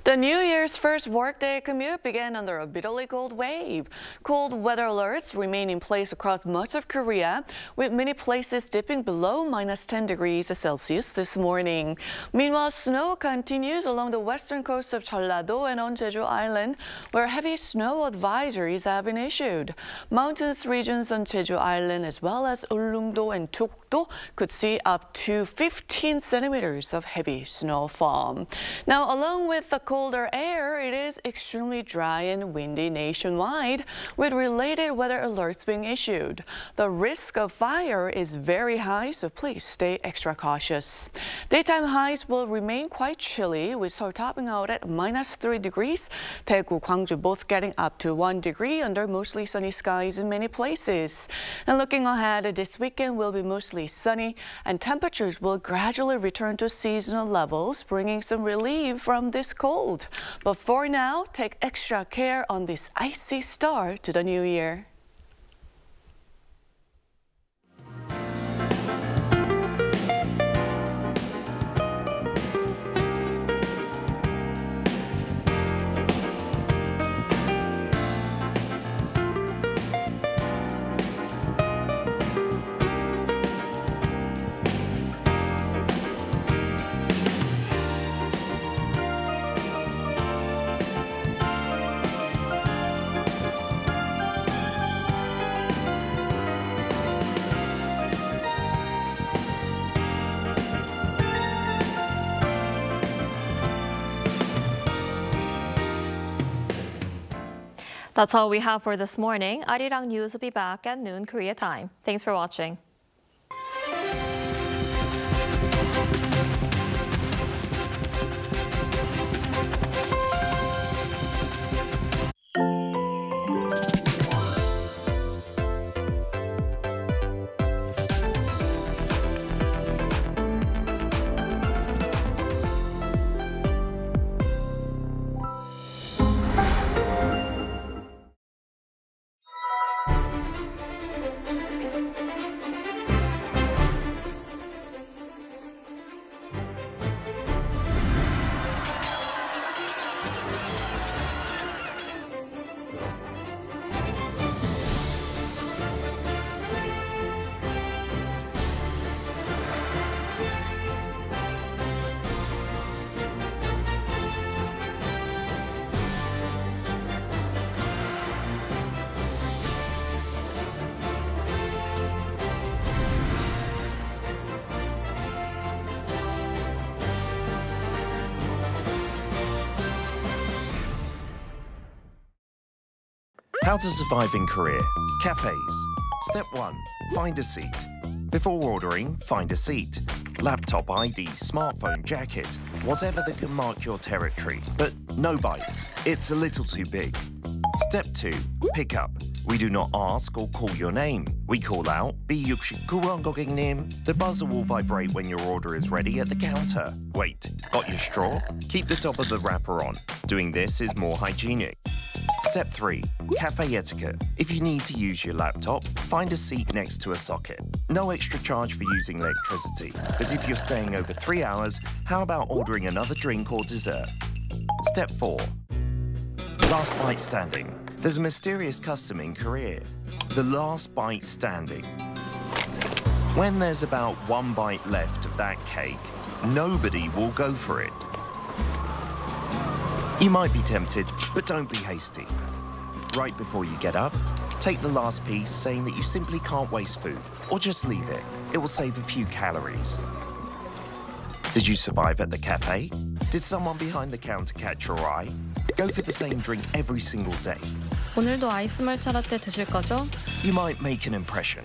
The New Year's first workday commute began under a bitterly cold wave. Cold weather alerts remain in place across much of Korea, with many places dipping below -10°C this morning. Meanwhile, snow continues along the western coast of Jeollado and on Jeju Island, where heavy snow advisories have been issued. Mountainous regions on Jeju Island, as well as Ulleungdo and Dokdo, could see up to 15 centimeters of heavy snowfall. Now, along with the colder air, it is extremely dry and windy nationwide, with related weather alerts being issued. The risk of fire is very high, so please stay extra cautious. Daytime highs will remain quite chilly, with Seoul topping out at -3°. Daegu, Gwangju both getting up to 1° under mostly sunny skies in many places. And looking ahead, this weekend will be mostly sunny, and temperatures will gradually return to seasonal levels, bringing some relief from this cold. But for now, take extra care on this icy start to the new year. That's all we have for this morning. Arirang News will be back at noon Korea time. Thanks for watching. How to survive in Korea. Cafes. Step 1. Find a seat. Before ordering, find a seat. Laptop ID, smartphone, jacket, whatever that can mark your territory. But no bites. It's a little too big. Step 2. Pick up. We do not ask or call your name. We call out, B69번 고객님. The buzzer will vibrate when your order is ready at the counter. Wait, got your straw? Keep the top of the wrapper on. Doing this is more hygienic. Step 3. Cafe etiquette. If you need to use your laptop, find a seat next to a socket. No extra charge for using electricity. But if you're staying over 3 hours, how about ordering another drink or dessert? Step 4. Last bite standing. There's a mysterious custom in Korea. The last bite standing. When there's about 1 bite left of that cake, nobody will go for it. You might be tempted, but don't be hasty. Right before you get up, take the last piece, saying that you simply can't waste food, or just leave it. It will save a few calories. Did you survive at the cafe? Did someone behind the counter catch your eye? Go for the same drink every single day. 오늘도 아이스 말차 라떼 드실 거죠? You might make an impression.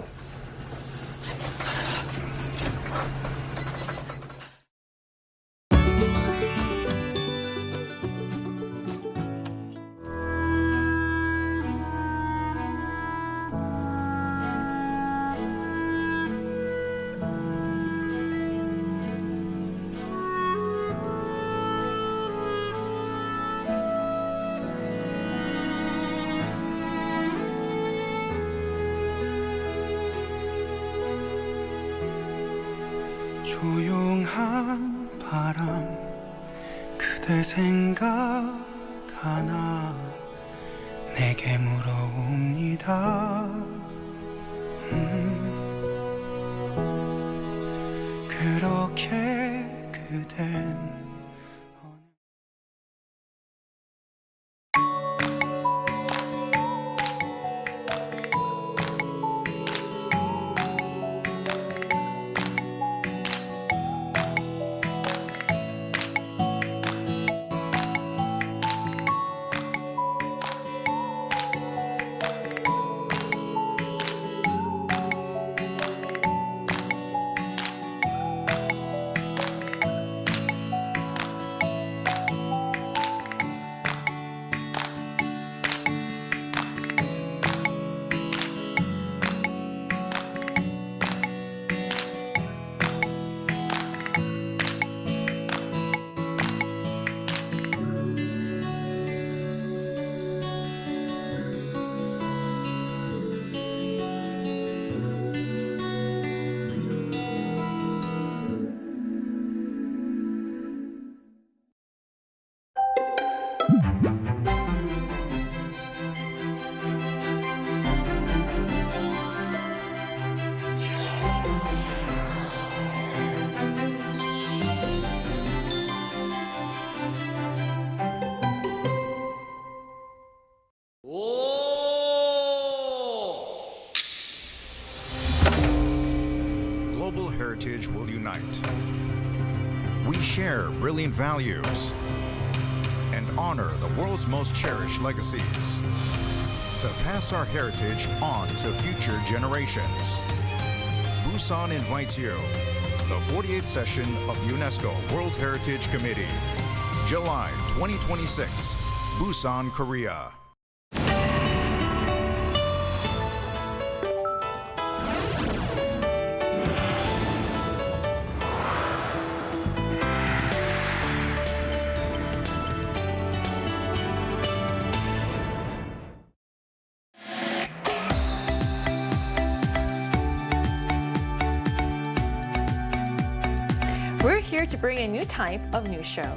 조용한 바람 그대 생각하나 내게 물어옵니다. 그렇게 그댄 Global heritage will unite. We share brilliant values and honor the world's most cherished legacies to pass our heritage on to future generations. Busan invites you. The 48th session of UNESCO World Heritage Committee. July 2026, Busan, Korea. We're here to bring a new type of news show.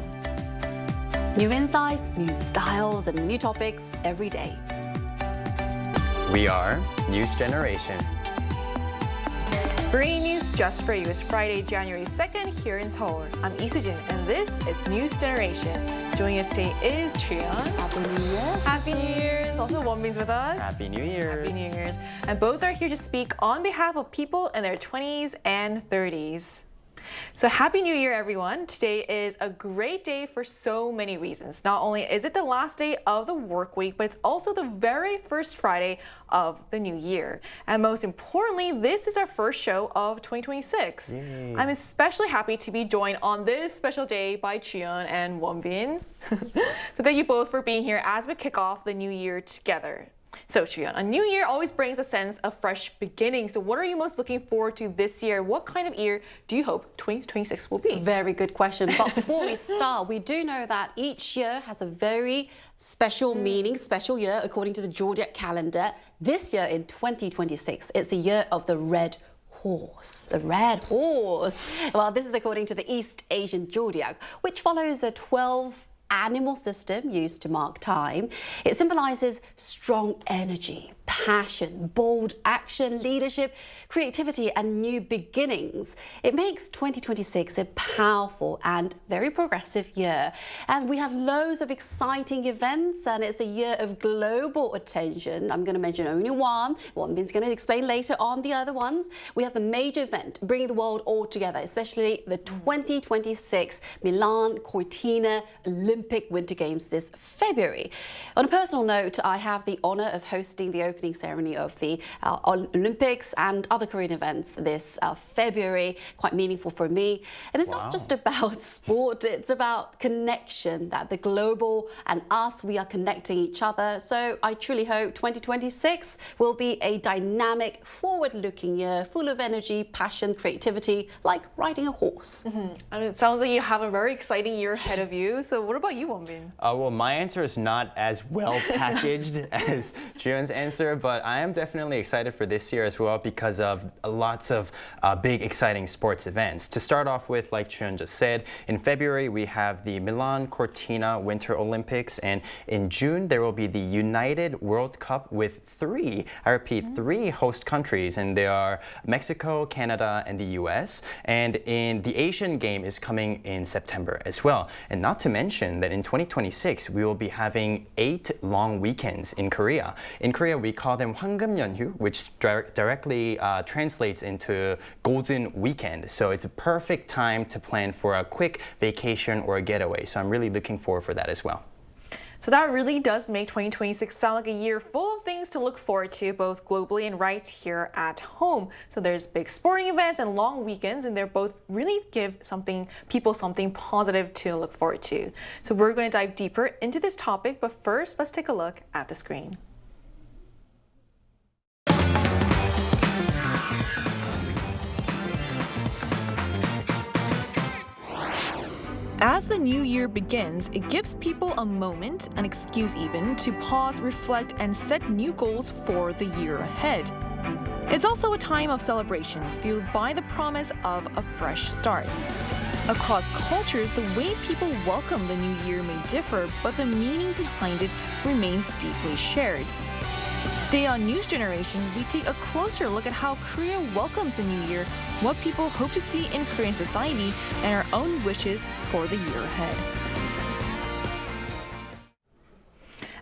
New insights, new styles, and new topics every day. We are News Generation. Bringing news just for you is Friday, January 2nd here in Seoul. I'm Lee Soo-jin, and this is News Generation. Joining us today is Cheon. Happy New Year. Happy New Year's. Also, Wonbin's with us. Happy New Year's. Happy New Year's. And both are here to speak on behalf of people in their 20s and 30s. So Happy New Year, everyone. Today is a great day for so many reasons. Not only is it the last day of the work week, but it's also the very first Friday of the new year. And most importantly, this is our first show of 2026. Yay. I'm especially happy to be joined on this special day by Cheon and Wonbin. So thank you both for being here as we kick off the new year together. So Chuyeon, a new year always brings a sense of fresh beginning. So what are you most looking forward to this year? What kind of year do you hope 2026 will be? Very good question. But before we start, we do know that each year has a very special meaning, special year according to the zodiac calendar. This year in 2026, it's the year of the red horse. The red horse. Well, this is according to the East Asian zodiac, which follows a 12 animal system used to mark time. It symbolizes strong energy, passion, bold action, leadership, creativity, and new beginnings. It makes 2026 a powerful and very progressive year. And we have loads of exciting events, and it's a year of global attention. I'm going to mention only one. Wonbin's going to explain later on the other ones. We have the major event bringing the world all together, especially the 2026 Milan Cortina Olympic Winter Games this February. On a personal note, I have the honor of hosting the opening ceremony of the Olympics and other Korean events this February. Quite meaningful for me. And it's not just about sport, it's about connection, that the global and us, we are connecting each other. So I truly hope 2026 will be a dynamic, forward-looking year, full of energy, passion, creativity, like riding a horse. I mean, it sounds like you have a very exciting year ahead of you. So what about you, Wonbin? Well, my answer is not as well packaged as Chuyeon's answer, but I am definitely excited for this year as well because of lots of big, exciting sports events. To start off with, like Chuyeon just said, in February we have the Milan Cortina Winter Olympics, and in June there will be the United World Cup with three host countries, and they are Mexico, Canada, and the US. And in the Asian game is coming in September as well. And not to mention that in 2026 we will be having 8 long weekends in Korea. In Korea we call them 황금연휴, which directly translates into golden weekend. So it's a perfect time to plan for a quick vacation or a getaway. So I'm really looking forward for that as well. So that really does make 2026 sound like a year full of things to look forward to, both globally and right here at home. So there's big sporting events and long weekends, and they both really give people something positive to look forward to. So we're going to dive deeper into this topic, but first, let's take a look at the screen. As the new year begins, it gives people a moment, an excuse even, to pause, reflect, and set new goals for the year ahead. It's also a time of celebration fueled by the promise of a fresh start. Across cultures, the way people welcome the new year may differ, but the meaning behind it remains deeply shared. Today on News Generation, we take a closer look at how Korea welcomes the new year, what people hope to see in Korean society, and our own wishes for the year ahead.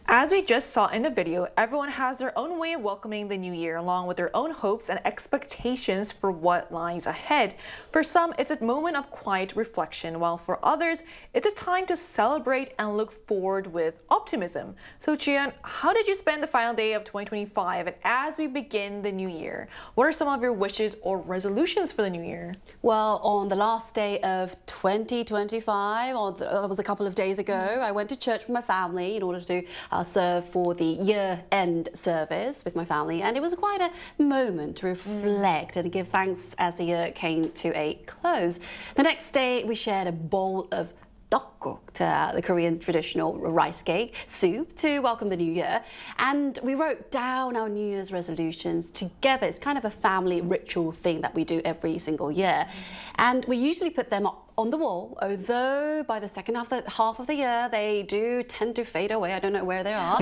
As we just saw in the video, everyone has their own way of welcoming the new year, along with their own hopes and expectations for what lies ahead. For some, it's a moment of quiet reflection, while for others, it's a time to celebrate and look forward with optimism. So Chuyeon, how did you spend the final day of 2025? And as we begin the new year, what are some of your wishes or resolutions for the new year? Well, on the last day of 2025, that was a couple of days ago, I went to church with my family in order to serve for the year-end service with my family, and it was quite a moment to reflect and give thanks as the year came to a close. The next day, we shared a bowl of tteokguk, the Korean traditional rice cake soup, to welcome the new year. And we wrote down our New Year's resolutions together. It's kind of a family ritual thing that we do every single year. And we usually put them up on the wall, although by the second half of the year, they do tend to fade away. I don't know where they are.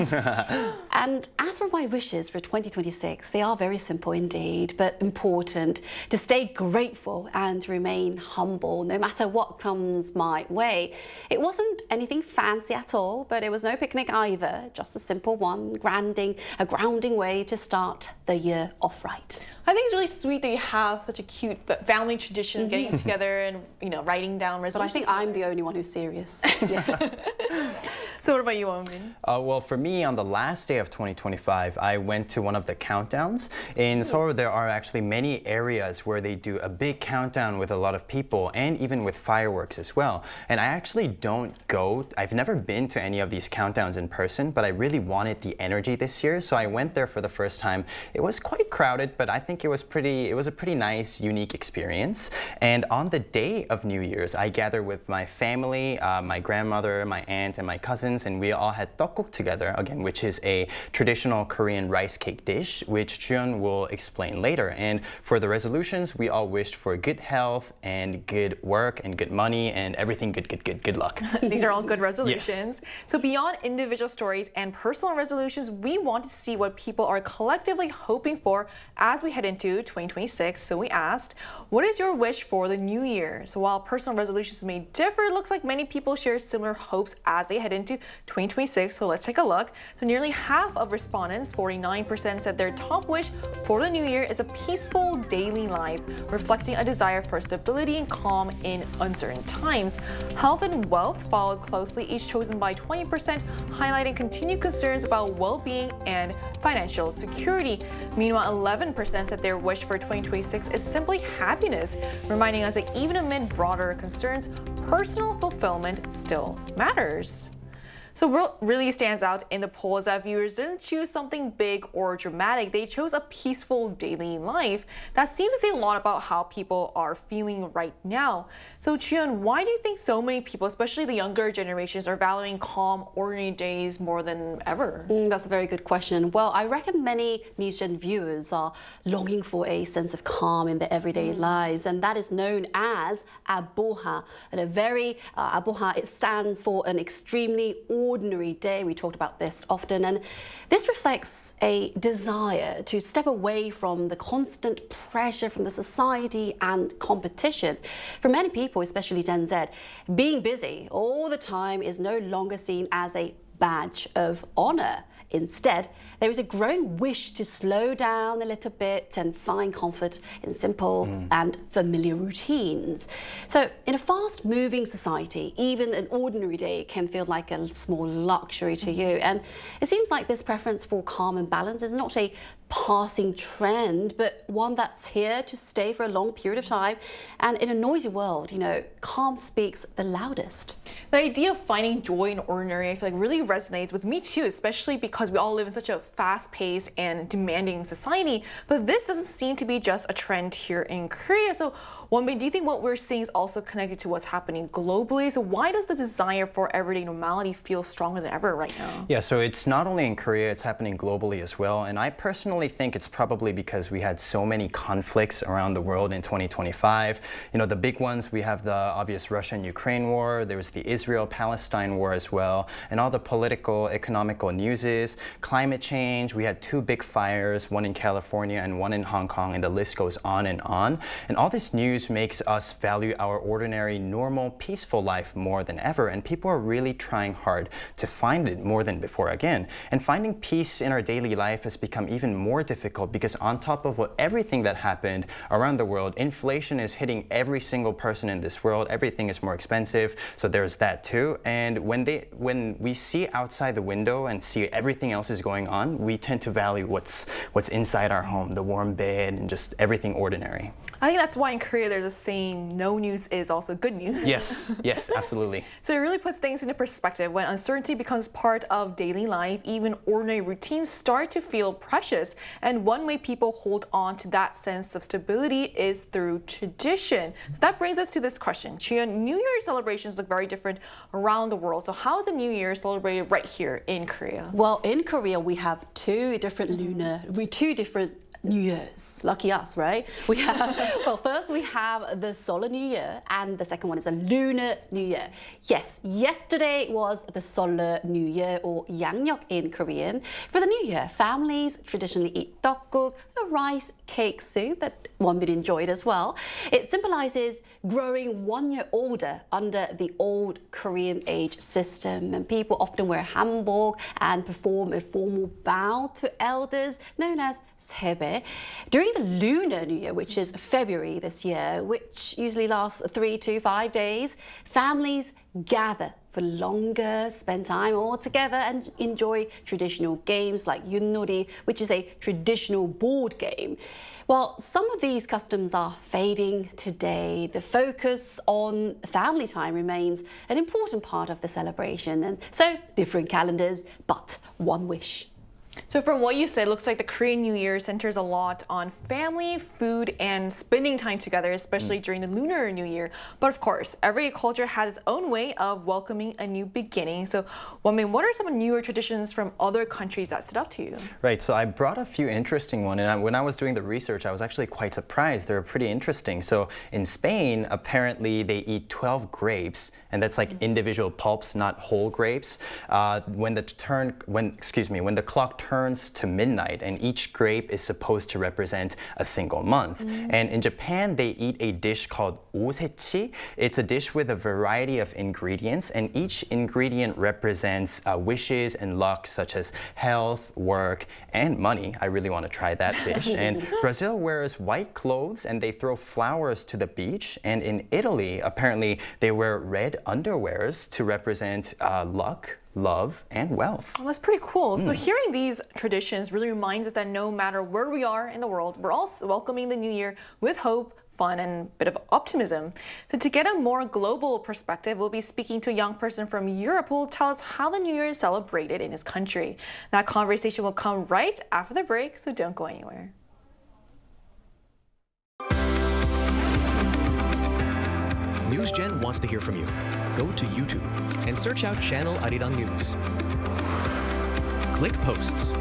And as for my wishes for 2026, they are very simple indeed, but important: to stay grateful and to remain humble no matter what comes my way. It wasn't anything fancy at all, but it was no picnic either, just a simple one, a grounding way to start the year off right. I think it's really sweet that you have such a cute family tradition of getting together and, writing down resolutions. But I think I'm the only one who's serious. Yes. So what about you, Wonmin? Well, for me, on the last day of 2025, I went to one of the countdowns. In Seoul, there are actually many areas where they do a big countdown with a lot of people and even with fireworks as well. And I actually don't go, I've never been to any of these countdowns in person, but I really wanted the energy this year. So I went there for the first time. It was quite crowded, but I think it was a pretty nice, unique experience. And on the day of New Year's, I gathered with my family, my grandmother, my aunt, and my cousins, and we all had tteokguk together, again, which is a traditional Korean rice cake dish, which Juyeon will explain later. And for the resolutions, we all wished for good health and good work and good money and everything good luck. These are all good resolutions. Yes. So beyond individual stories and personal resolutions, we want to see what people are collectively hoping for as we head into 2026. So we asked, what is your wish for the new year? So while personal resolutions may differ, it looks like many people share similar hopes as they head into 2026. So let's take a look. So nearly half of respondents, 49%, said their top wish for the new year is a peaceful daily life, reflecting a desire for stability and calm in uncertain times. Health and wealth followed closely, each chosen by 20%, highlighting continued concerns about well-being and financial security. Meanwhile, 11% said their wish for 2026 is simply happiness, reminding us that even amid broader concerns, personal fulfillment still matters. So what really stands out in the poll is that viewers didn't choose something big or dramatic. They chose a peaceful daily life. That seems to say a lot about how people are feeling right now. So Juyeon, why do you think so many people, especially the younger generations, are valuing calm, ordinary days more than ever? That's a very good question. Well, I reckon many Asian viewers are longing for a sense of calm in their everyday lives, and that is known as aboha. And aboha, it stands for an extremely ordinary day. We talked about this often, and this reflects a desire to step away from the constant pressure from the society and competition. For many people, especially Gen Z, being busy all the time is no longer seen as a badge of honor. Instead, there is a growing wish to slow down a little bit and find comfort in simple and familiar routines. So in a fast-moving society, even an ordinary day can feel like a small luxury to you. And it seems like this preference for calm and balance is not a passing trend, but one that's here to stay for a long period of time. And in a noisy world, calm speaks the loudest. The idea of finding joy in ordinary, I feel like really resonates with me too, especially because we all live in such a fast-paced and demanding society. But this doesn't seem to be just a trend here in Korea. So Wonbin, do you think what we're seeing is also connected to what's happening globally? So why does the desire for everyday normality feel stronger than ever right now? Yeah, so it's not only in Korea, it's happening globally as well. And I personally think it's probably because we had so many conflicts around the world in 2025. The big ones, we have the obvious Russia-Ukraine war, there was the Israel-Palestine war as well, and all the political, economical newses, climate change, we had two big fires, one in California and one in Hong Kong, and the list goes on. And all this news makes us value our ordinary, normal, peaceful life more than ever, and people are really trying hard to find it more than before again. And finding peace in our daily life has become even more difficult because on top of everything that happened around the world, inflation is hitting every single person in this world. Everything is more expensive, so there's that too. And when we see outside the window and see everything else is going on, we tend to value what's inside our home, the warm bed and just everything ordinary. I think that's why in Korea there's a saying, no news is also good news. Yes, absolutely. So it really puts things into perspective. When uncertainty becomes part of daily life, even ordinary routines start to feel precious. And one way people hold on to that sense of stability is through tradition. So that brings us to this question. Juyeon, New Year celebrations look very different around the world. So how is the New Year celebrated right here in Korea? Well, in Korea, we have two different New Year's. Lucky us, right? We have, first we have the Solar New Year, and the second one is a Lunar New Year. Yes, yesterday was the Solar New Year, or Yangnyeok in Korean. For the New Year, families traditionally eat tteokguk, a rice cake soup that Wonbin enjoyed as well. It symbolizes growing 1 year older under the old Korean age system, and people often wear hanbok and perform a formal bow to elders known as 세배. During the Lunar New Year, which is February this year, which usually lasts 3 to 5 days, families gather for longer, spend time all together and enjoy traditional games like yunori, which is a traditional board game. While some of these customs are fading today, the focus on family time remains an important part of the celebration. And so, different calendars, but one wish. So from what you said, it looks like the Korean New Year centers a lot on family, food, and spending time together, especially during the Lunar New Year. But of course, every culture has its own way of welcoming a new beginning. So, what are some New Year traditions from other countries that stood out to you? Right, so I brought a few interesting ones, and when I was doing the research, I was actually quite surprised. They were pretty interesting. So in Spain, apparently they eat 12 grapes, and that's like individual pulps, not whole grapes. When the clock turns to midnight, and each grape is supposed to represent a single month. And in Japan, they eat a dish called osechi. It's a dish with a variety of ingredients, and each ingredient represents wishes and luck, such as health, work, and money. I really want to try that dish. And Brazil wears white clothes, and they throw flowers to the beach. And in Italy, apparently, they wear red underwears to represent luck, love, and wealth. Oh, that's pretty cool. So hearing these traditions really reminds us that no matter where we are in the world, we're all welcoming the new year with hope, fun, and a bit of optimism. So to get a more global perspective, we'll be speaking to a young person from Europe who will tell us how the new year is celebrated in his country. That conversation will come right after the break, so don't go anywhere. NewsGen wants to hear from you. Go to YouTube and search out channel Arirang News. Click Posts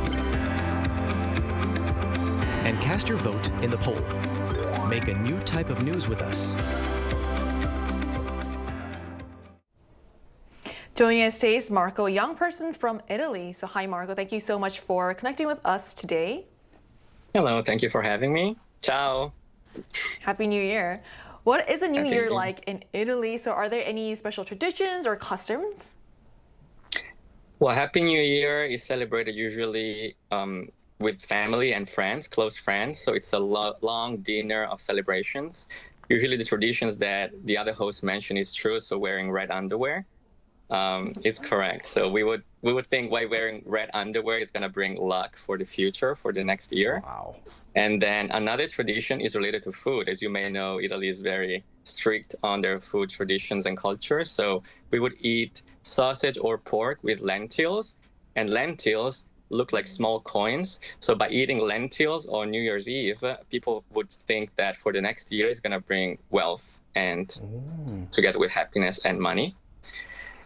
and cast your vote in the poll. Make a new type of news with us. Joining us today is Marco, a young person from Italy. So hi Marco, thank you so much for connecting with us today. Hello, thank you for having me. Ciao. Happy New Year. What is a new year like in Italy? So are there any special traditions or customs? Well, Happy New Year is celebrated usually with family and friends, close friends. So it's a long dinner of celebrations. Usually the traditions that the other host mentioned is true. So wearing red underwear, it's correct. So we would think why wearing red underwear is going to bring luck for the future, for the next year. Wow. And then another tradition is related to food. As you may know, Italy is very strict on their food traditions and culture. So we would eat sausage or pork with lentils, and lentils look like small coins. So by eating lentils on New Year's Eve, people would think that for the next year is going to bring wealth and together with happiness and money.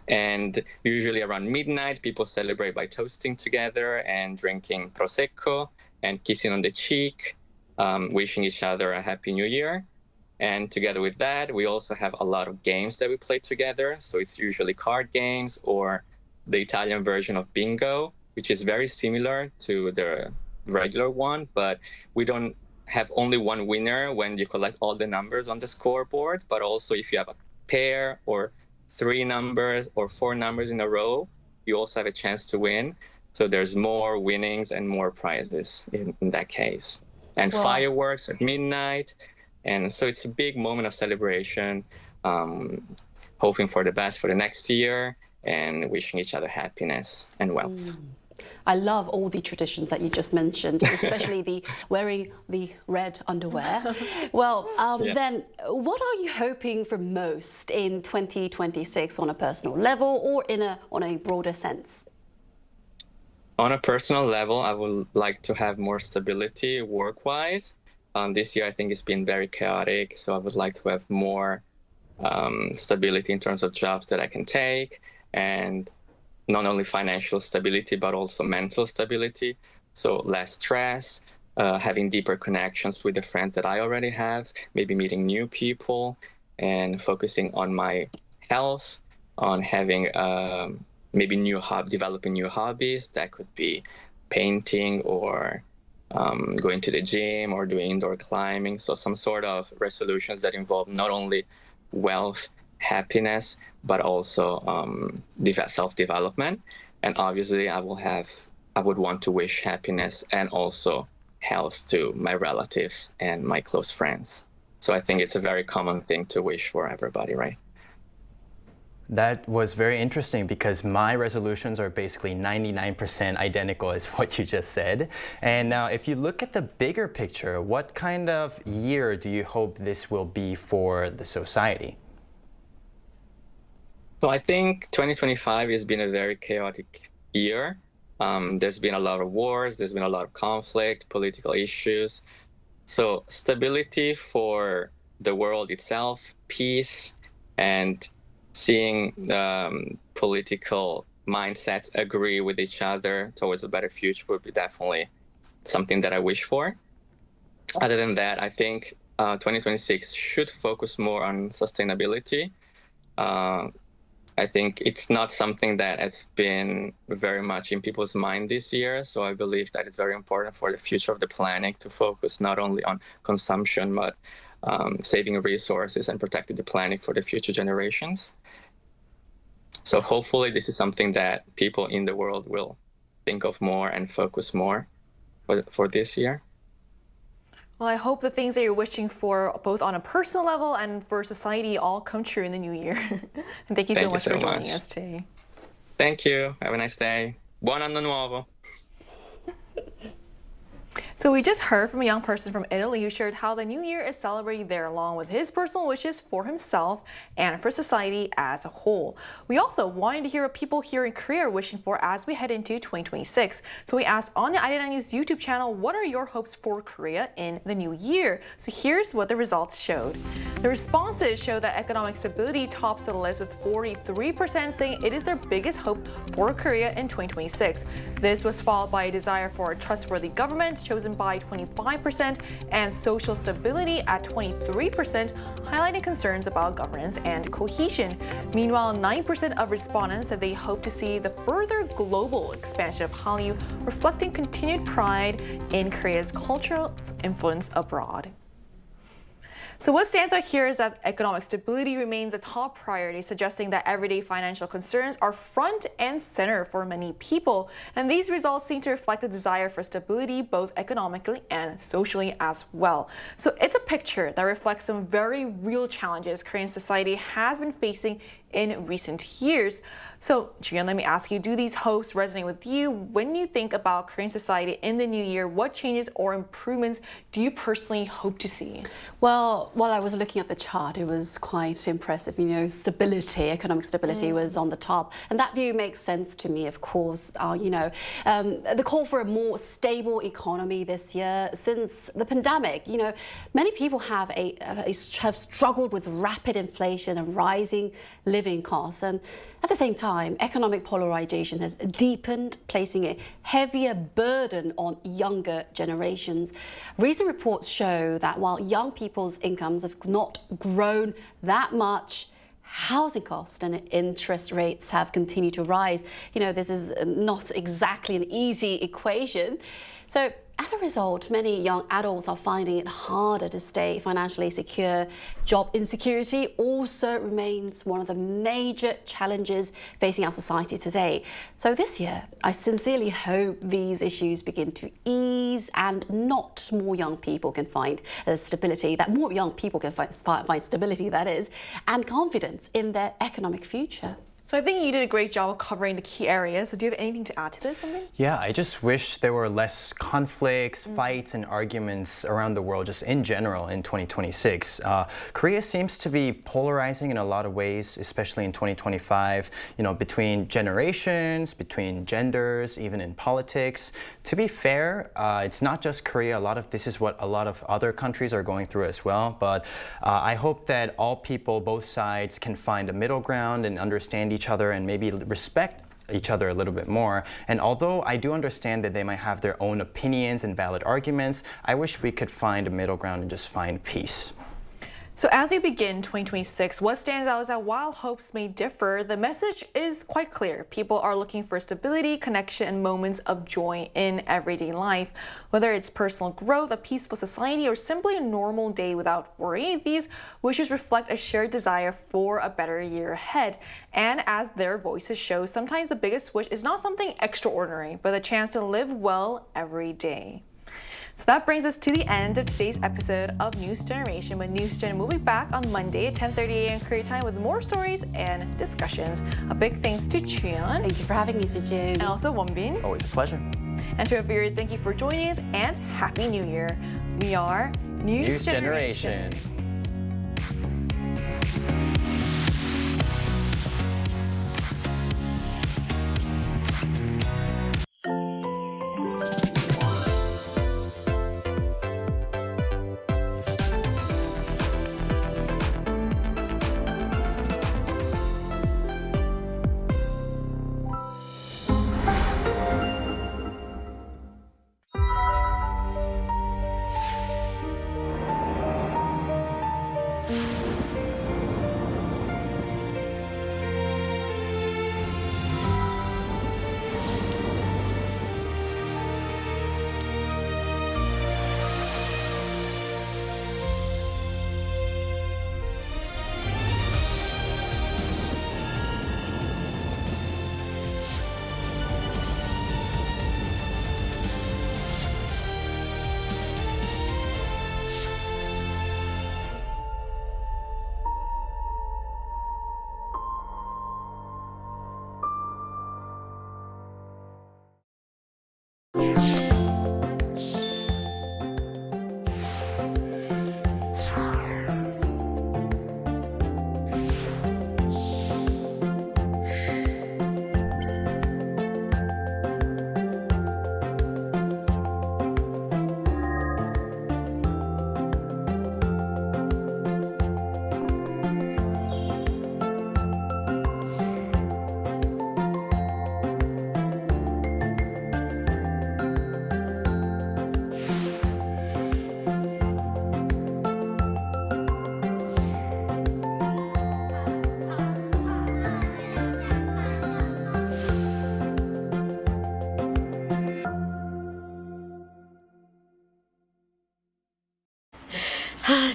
And usually around midnight, people celebrate by toasting together and drinking prosecco and kissing on the cheek, wishing each other a happy new year. And together with that, we also have a lot of games that we play together. So it's usually card games or the Italian version of bingo, which is very similar to the regular one, but we don't have only one winner when you collect all the numbers on the scoreboard, but also if you have a pair or 3 numbers or 4 numbers in a row, you also have a chance to win. So there's more winnings and more prizes in that case. And fireworks at midnight. And so it's a big moment of celebration, hoping for the best for the next year and wishing each other happiness and wealth. I love all the traditions that you just mentioned, especially the wearing the red underwear. Well, then what are you hoping for most in 2026 on a personal level or on a broader sense? On a personal level, I would like to have more stability work-wise. This year, I think it's been very chaotic, so I would like to have more stability in terms of jobs that I can take, and not only financial stability, but also mental stability. So less stress, having deeper connections with the friends that I already have, maybe meeting new people, and focusing on my health, on having maybe developing new hobbies. That could be painting or going to the gym or doing indoor climbing. So some sort of resolutions that involve not only wealth, happiness, but also self-development. And obviously I would want to wish happiness and also health to my relatives and my close friends. So I think it's a very common thing to wish for everybody, right? That was very interesting because my resolutions are basically 99% identical as what you just said. And now if you look at the bigger picture, what kind of year do you hope this will be for the society? So I think 2025 has been a very chaotic year. There's been a lot of wars, there's been a lot of conflict, political issues. So stability for the world itself, peace, and seeing political mindsets agree with each other towards a better future would be definitely something that I wish for. Other than that, I think 2026 should focus more on sustainability. I think it's not something that has been very much in people's mind this year. So I believe that it's very important for the future of the planet to focus not only on consumption, but saving resources and protecting the planet for the future generations. So hopefully this is something that people in the world will think of more and focus more for this year. Well, I hope the things that you're wishing for, both on a personal level and for society, all come true in the new year. And thank you so much for joining us today. Thank you. Have a nice day. Buon anno nuovo. So we just heard from a young person from Italy who shared how the new year is celebrated there along with his personal wishes for himself and for society as a whole. We also wanted to hear what people here in Korea are wishing for as we head into 2026. So we asked on the Arirang News YouTube channel, what are your hopes for Korea in the new year? So here's what the results showed. The responses show that economic stability tops the list with 43% saying it is their biggest hope for Korea in 2026. This was followed by a desire for a trustworthy government, chosen by 25%, and social stability at 23%, highlighting concerns about governance and cohesion. Meanwhile, 9% of respondents said they hope to see the further global expansion of Hallyu, reflecting continued pride in Korea's cultural influence abroad. So what stands out here is that economic stability remains a top priority, suggesting that everyday financial concerns are front and center for many people. And these results seem to reflect a desire for stability, both economically and socially as well. So it's a picture that reflects some very real challenges Korean society has been facing in recent years. So, Jian, let me ask you, do these hopes resonate with you? When you think about Korean society in the new year, what changes or improvements do you personally hope to see? Well, while I was looking at the chart, it was quite impressive. You know, stability, economic stability was on the top. And that view makes sense to me, of course. The call for a more stable economy this year since the pandemic. You know, many people have struggled with rapid inflation and rising living costs. And at the same time, economic polarization has deepened, placing a heavier burden on younger generations. Recent reports show that while young people's incomes have not grown that much, housing costs and interest rates have continued to rise. You know, this is not exactly an easy equation. So as a result, many young adults are finding it harder to stay financially secure. Job insecurity also remains one of the major challenges facing our society today. So this year, I sincerely hope these issues begin to ease and not more young people can find stability, that more young people can find stability, that is, and confidence in their economic future. So I think you did a great job of covering the key areas. So do you have anything to add to this, Sunmin? Yeah, I just wish there were less conflicts, fights, and arguments around the world, just in general, in 2026. Korea seems to be polarizing in a lot of ways, especially in 2025, you know, between generations, between genders, even in politics. To be fair, it's not just Korea. This is what a lot of other countries are going through as well. But I hope that all people, both sides, can find a middle ground and understand each other and maybe respect each other a little bit more. And although I do understand that they might have their own opinions and valid arguments, I wish we could find a middle ground and just find peace. So as we begin 2026, what stands out is that while hopes may differ, the message is quite clear. People are looking for stability, connection, and moments of joy in everyday life. Whether it's personal growth, a peaceful society, or simply a normal day without worry, these wishes reflect a shared desire for a better year ahead. And as their voices show, sometimes the biggest wish is not something extraordinary, but a chance to live well every day. So that brings us to the end of today's episode of News Generation, with News Gen moving back on Monday at 10:30 a.m. Korea time with more stories and discussions. A big thanks to Cheon. Thank you for having me, Sujin. And also Wonbin. Always a pleasure. And to our viewers, thank you for joining us and Happy New Year. We are News Generation.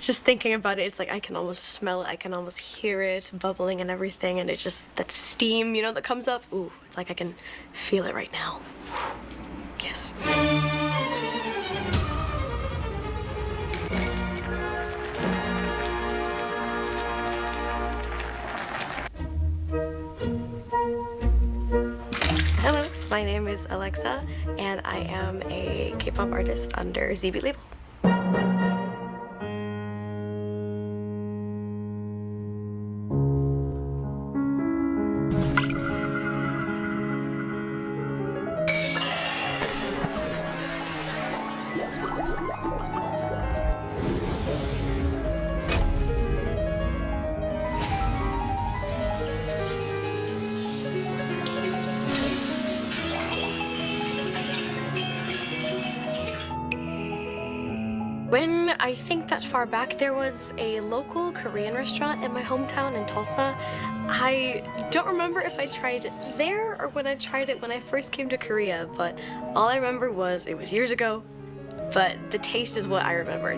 Just thinking about it, it's like I can almost smell it, I can almost hear it bubbling and everything, and it just, that steam, you know, that comes up, ooh, it's like I can feel it right now. Yes. Hello, my name is Alexa, and I am a K-pop artist under ZB label. When I think that far back, there was a local Korean restaurant in my hometown in Tulsa. I don't remember if I tried it there or when I tried it when I first came to Korea, but all I remember was it was years ago, but the taste is what I remember.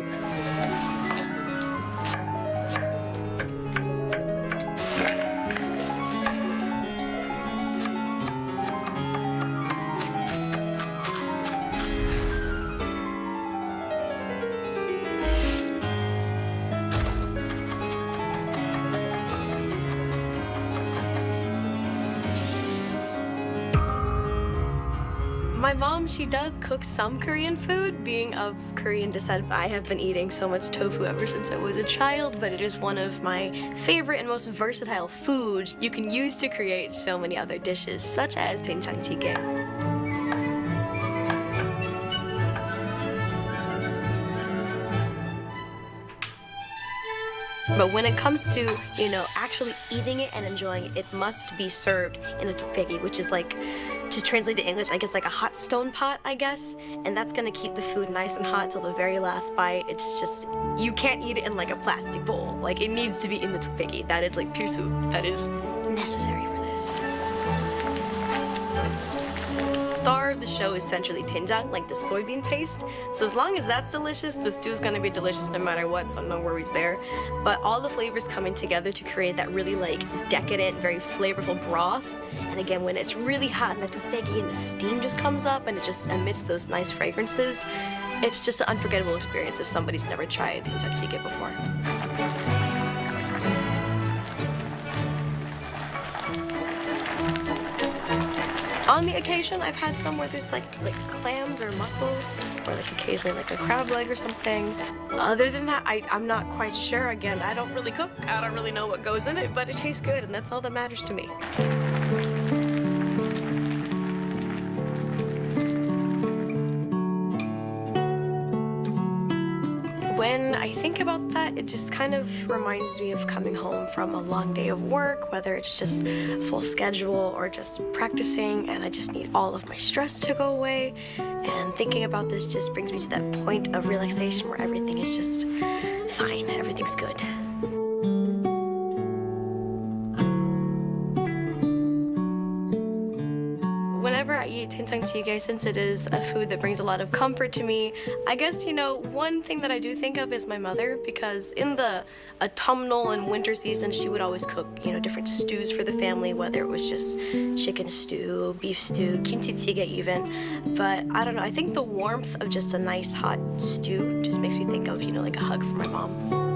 My mom, she does cook some Korean food. Being of Korean descent, I have been eating so much tofu ever since I was a child, but it is one of my favorite and most versatile foods you can use to create so many other dishes, such as 된장찌개. But when it comes to, you know, actually eating it and enjoying it, it must be served in a tteokbegi, which is like, to translate to English, I guess like a hot stone pot, I guess. And that's gonna keep the food nice and hot till the very last bite. It's just, you can't eat it in like a plastic bowl. Like, it needs to be in the tteokbegi. That is like 필수. That is necessary for this. Star of the show is essentially doenjang, like the soybean paste. So as long as that's delicious, the stew's gonna be delicious no matter what, so no worries there. But all the flavors coming together to create that really like decadent, very flavorful broth. And again, when it's really hot in the tteokbegi and the steam just comes up and it just emits those nice fragrances, It's just an unforgettable experience if somebody's never tried tteokjjigae before. On the occasion, I've had some where there's like clams or mussels, or like occasionally like a crab leg or something. Other than that, I'm not quite sure. Again, I don't really cook. I don't really know what goes in it, but it tastes good, and that's all that matters to me. When I think about that, it just kind of reminds me of coming home from a long day of work, whether it's just full schedule or just practicing, and I just need all of my stress to go away. And thinking about this just brings me to that point of relaxation where everything is just fine, everything's good. Whenever I eat tteokjjigae, since it is a food that brings a lot of comfort to me, I guess, one thing that I do think of is my mother, because in the autumnal and winter season, she would always cook, different stews for the family, whether it was just chicken stew, beef stew, kimchi jjigae even. But I don't know, I think the warmth of just a nice hot stew just makes me think of, like a hug from my mom.